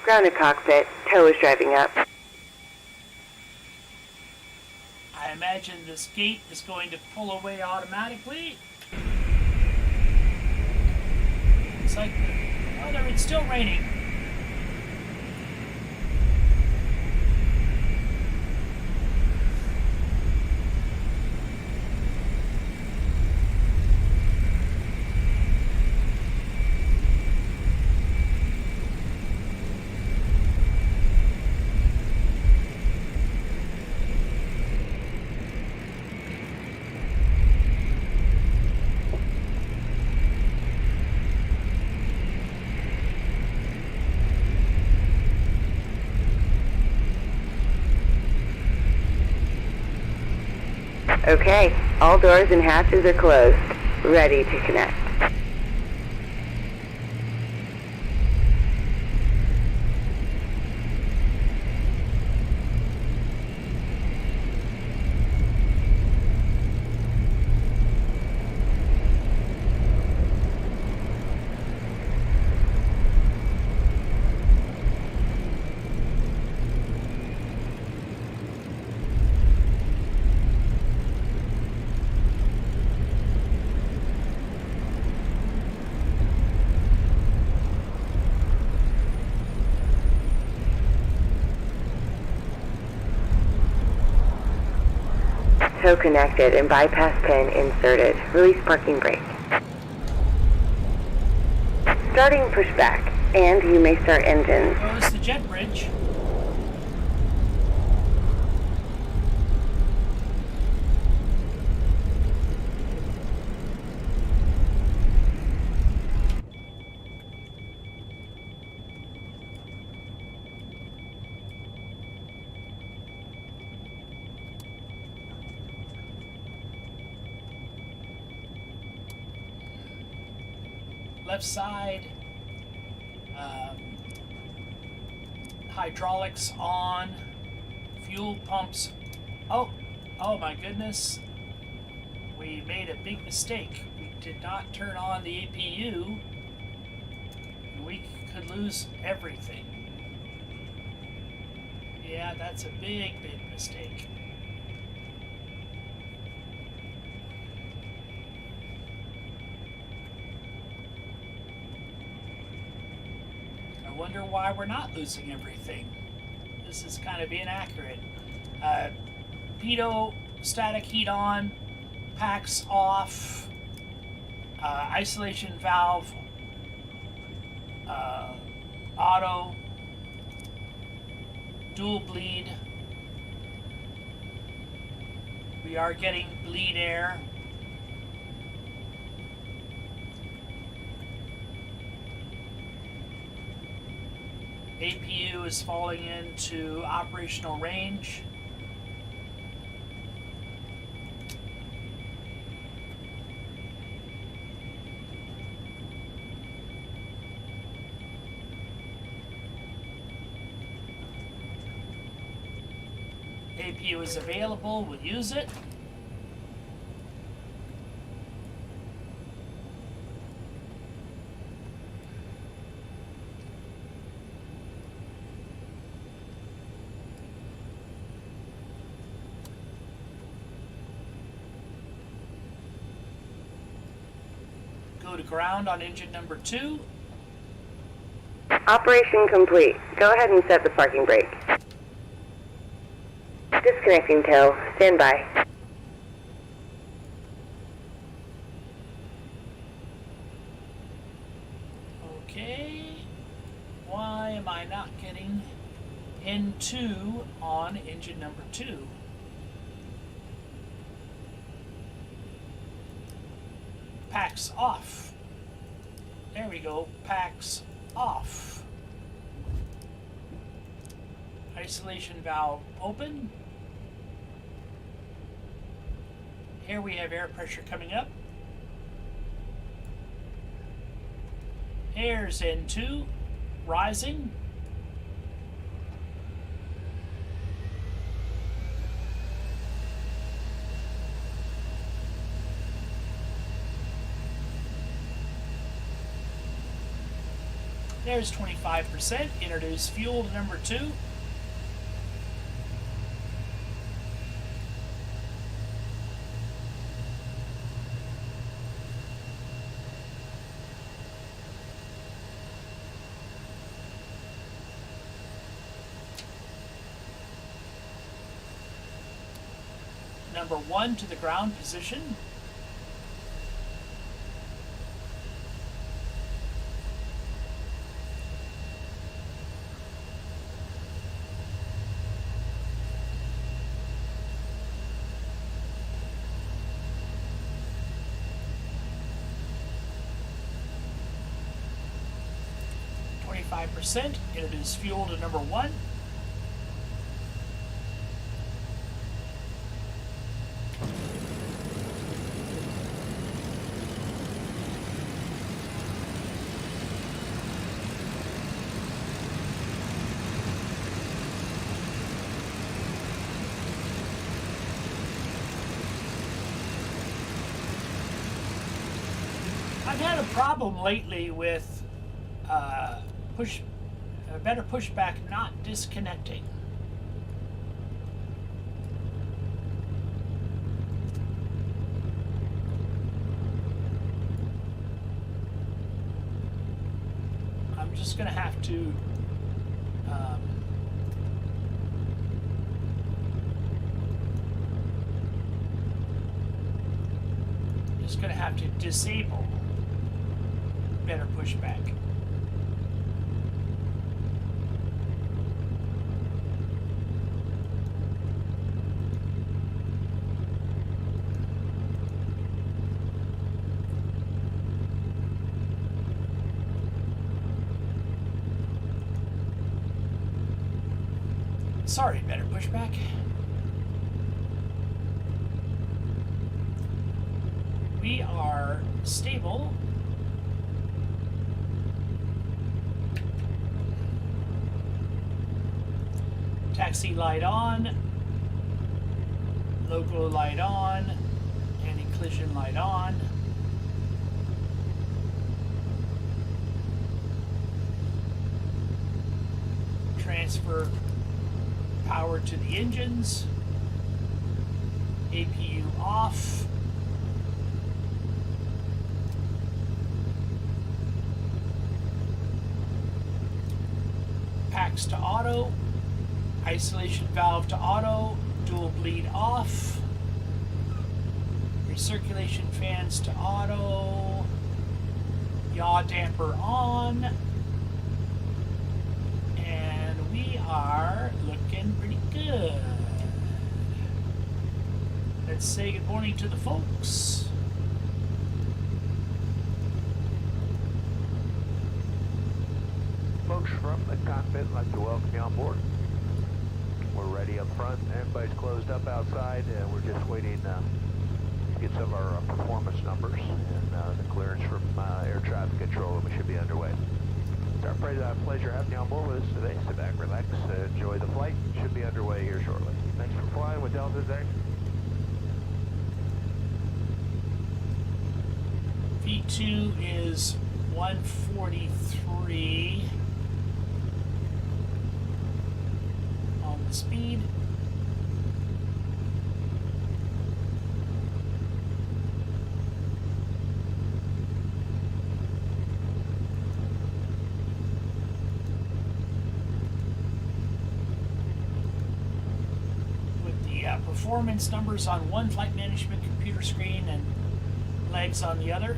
S6: Grounded cockpit, tow is driving up.
S1: I imagine this gate is going to pull away automatically. It's like, oh, there, it's still raining.
S6: Okay, all doors and hatches are closed. Ready to connect. tow connected and bypass pin inserted. Release parking brake. Starting pushback, and you may start engines.
S1: Goes the jet bridge. Left side, hydraulics on, fuel pumps. Oh my goodness. We made a big mistake. We did not turn on the APU. We could lose everything. Yeah, that's a big mistake. I wonder why we're not losing everything. This is kind of inaccurate. Pitot static heat on, packs off, isolation valve auto, dual bleed. We are getting bleed air. APU is falling into operational range. APU is available, we'll use it. Go to ground on engine number 2.
S6: Operation complete. Go ahead and set the parking brake. Disconnecting tow. Stand by.
S1: Okay. Why am I not getting N2 on engine number 2? Packs off. There we go. Packs off. Isolation valve open. Here we have air pressure coming up. Here's N2 rising. There's 25%. Introduce fuel to number 2. Number 1 to the ground position. Introduce fuel to number 1. I've had a problem lately with better pushback not disconnecting. I'm just going to have to just going to have to disable better pushback. Sorry, better pushback. We are stable. Taxi light on. Local light on. Anti-collision light on. Transfer power to the engines. APU off. Packs to auto. Isolation valve to auto. Dual bleed off. Recirculation fans to auto. Yaw damper on. And we are looking pretty good. Let's say good morning to the folks.
S10: Folks from the cockpit, I'd like to welcome you on board. We're ready up front. Everybody's closed up outside, and we're just waiting to get some of our performance numbers and the clearance from air traffic control, and we should be underway. It's our pleasure having you on board with us today. Sit back, relax, enjoy the flight. Should be underway here shortly. Thanks for flying with Delta today.
S1: V2 is 143 on the speed. With the performance numbers on one flight management computer screen and legs on the other.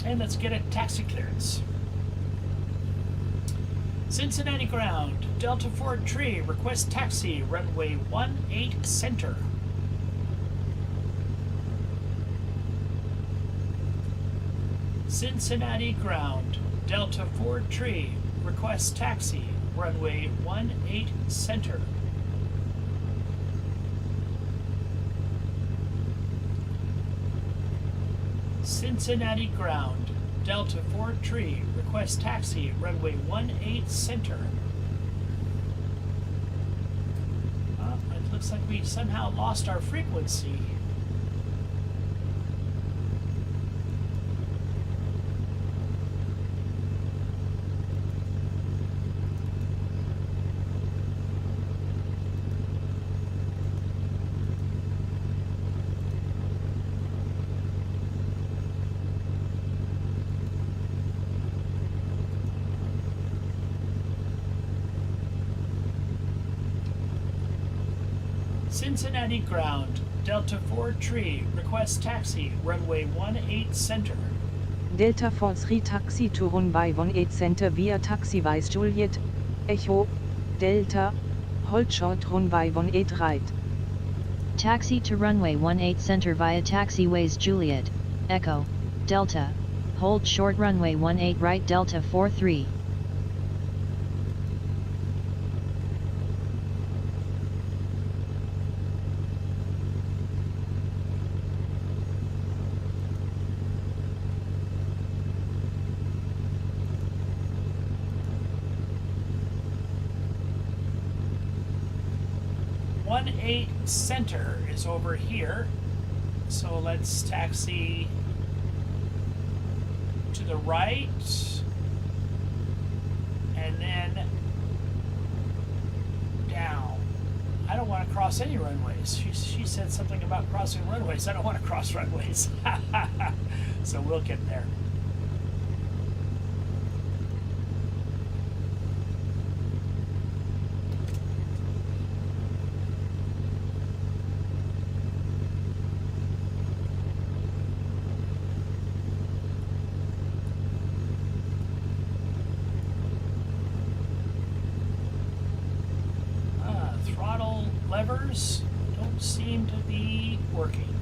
S1: And let's get a taxi clearance. Cincinnati ground, Delta 4 tree, request taxi, runway 18 center. Cincinnati ground, Delta 4 tree, request taxi, runway 18 center. Cincinnati ground, Delta 4 tree, request taxi, runway 18 center. It looks like we somehow lost our frequency. Cincinnati ground, Delta 4 tree, request taxi, runway 18 center.
S11: Delta 4 3 taxi to runway 18 center via taxi Vice Juliet, Echo, Delta, hold short runway 18 right.
S8: Taxi to runway 18 center via taxiways Juliet, Echo, Delta, hold short runway 18 right Delta 43.
S1: Center is over here, so let's taxi to the right and then down. I don't want to cross any runways. She said something about crossing runways. I don't want to cross runways. So we'll get there. levers don't seem to be working.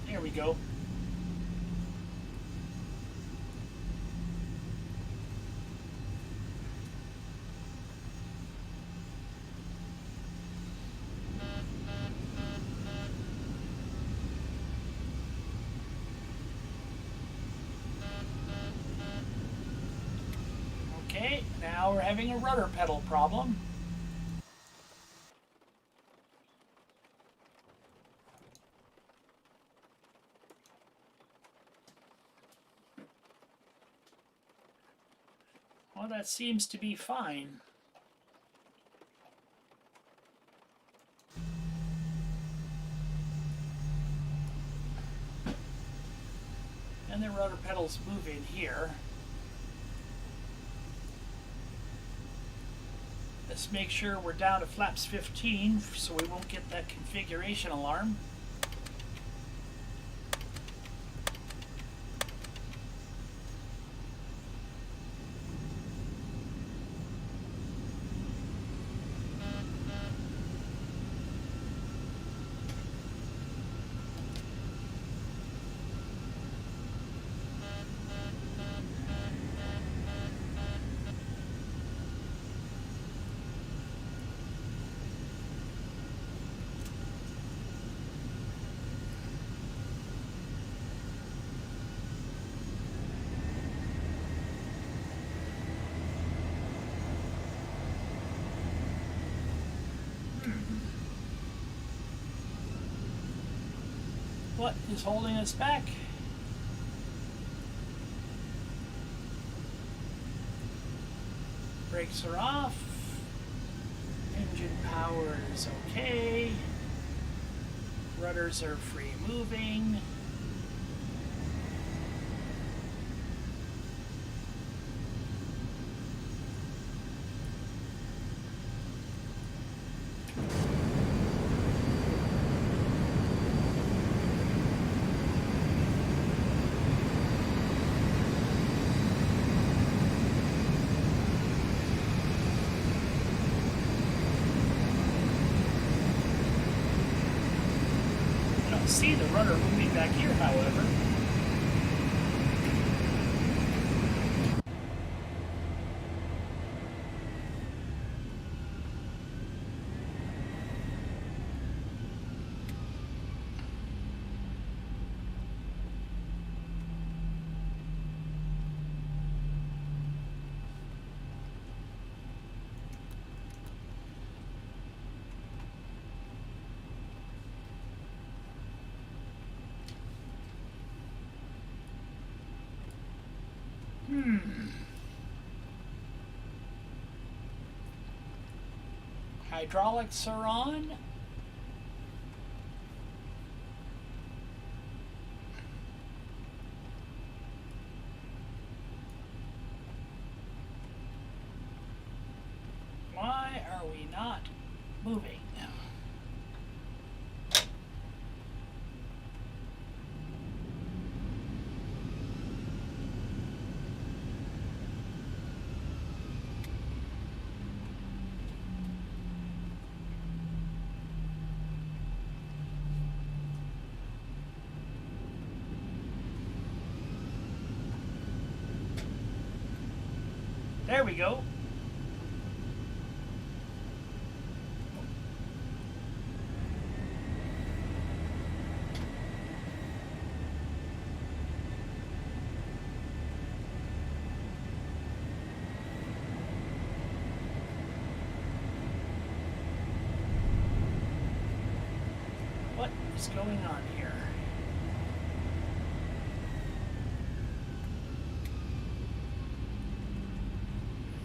S1: There we go. Okay, now we're having a rudder pedal problem. Well, that seems to be fine. And the rudder pedals move in here. Let's make sure we're down to flaps 15 so we won't get that configuration alarm. What is holding us back? Brakes are off. Engine power is okay. Rudders are free moving. See the rudder moving back here, however. Hydraulics are on. Why are we not moving? There we go. What is going on here?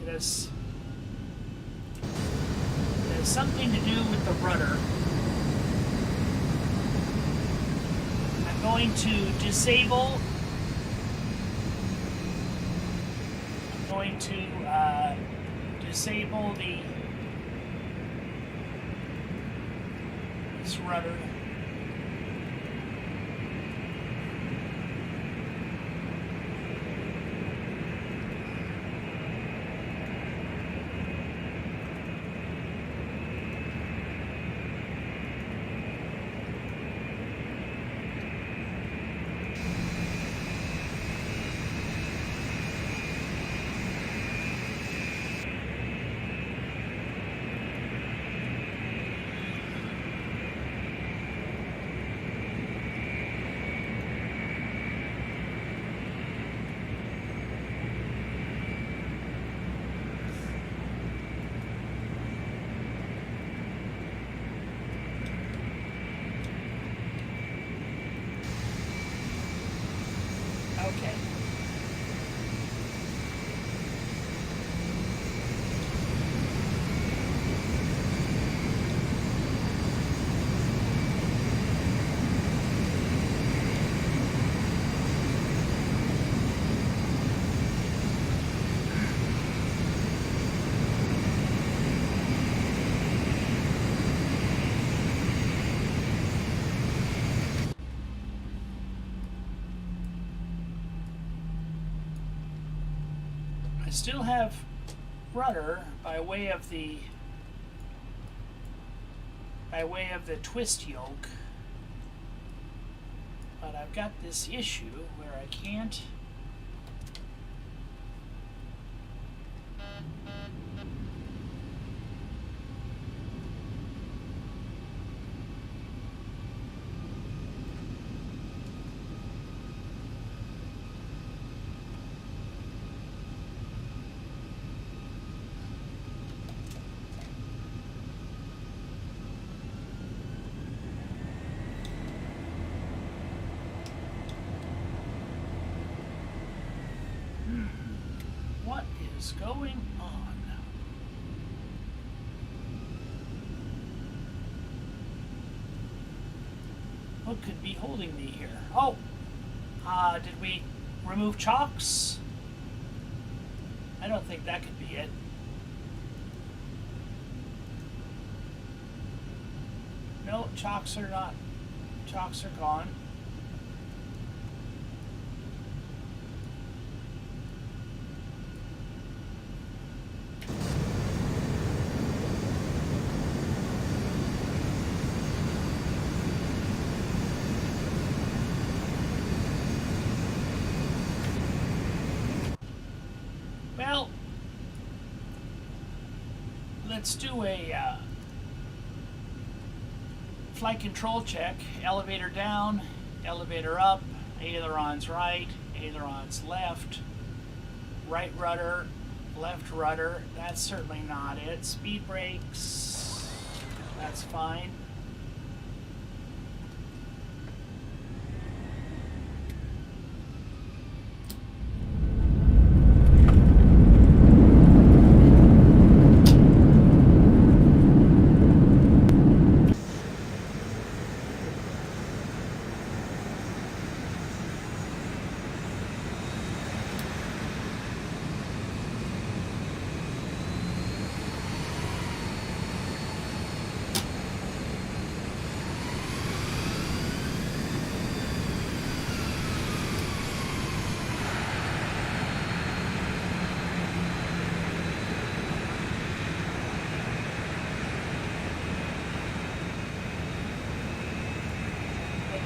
S1: It has something to do with the rudder. I'm going to disable. I'm going to disable this rudder. Okay. Still have rudder by way of the twist yoke, but I've got this issue where I can't what is going on? What could be holding me here? Oh, did we remove chocks? I don't think that could be it. No, chocks are not. Chocks are gone. Well, let's do a flight control check. Elevator down, elevator up, ailerons right, ailerons left, right rudder, left rudder. That's certainly not it. Speed brakes, that's fine.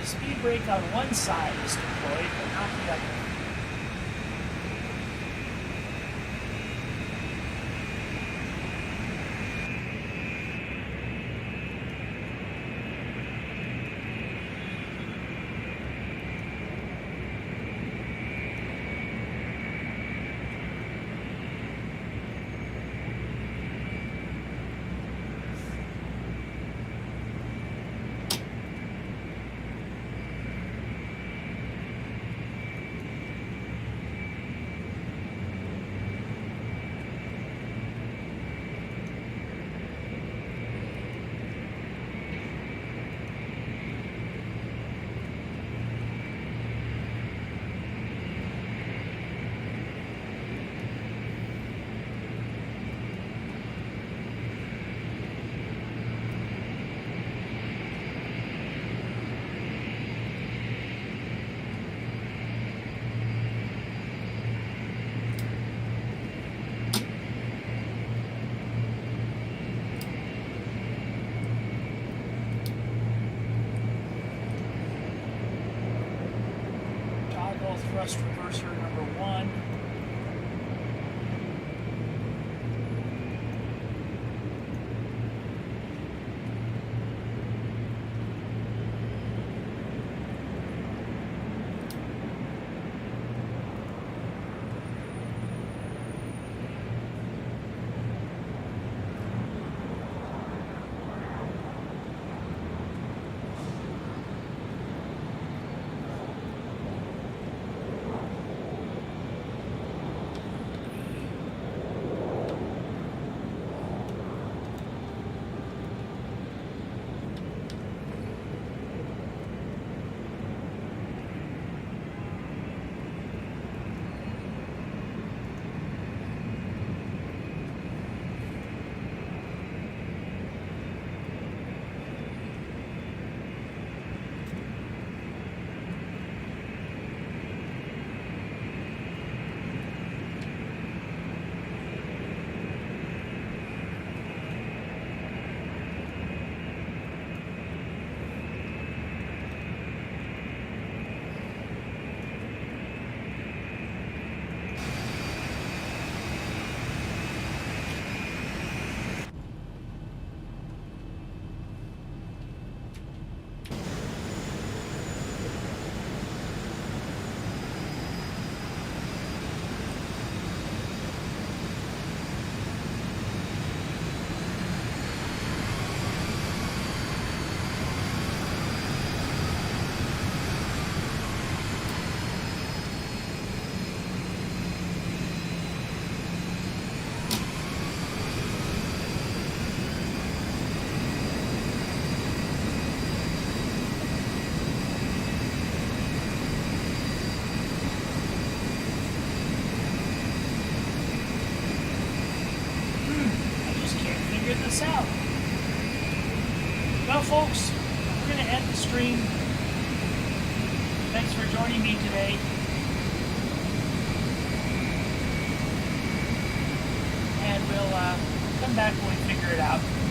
S1: Speed brake on one side is deployed, but not the other. thrust reverser number 1. This out. Well, folks, we're going to end the stream. Thanks for joining me today. And we'll come back when we figure it out.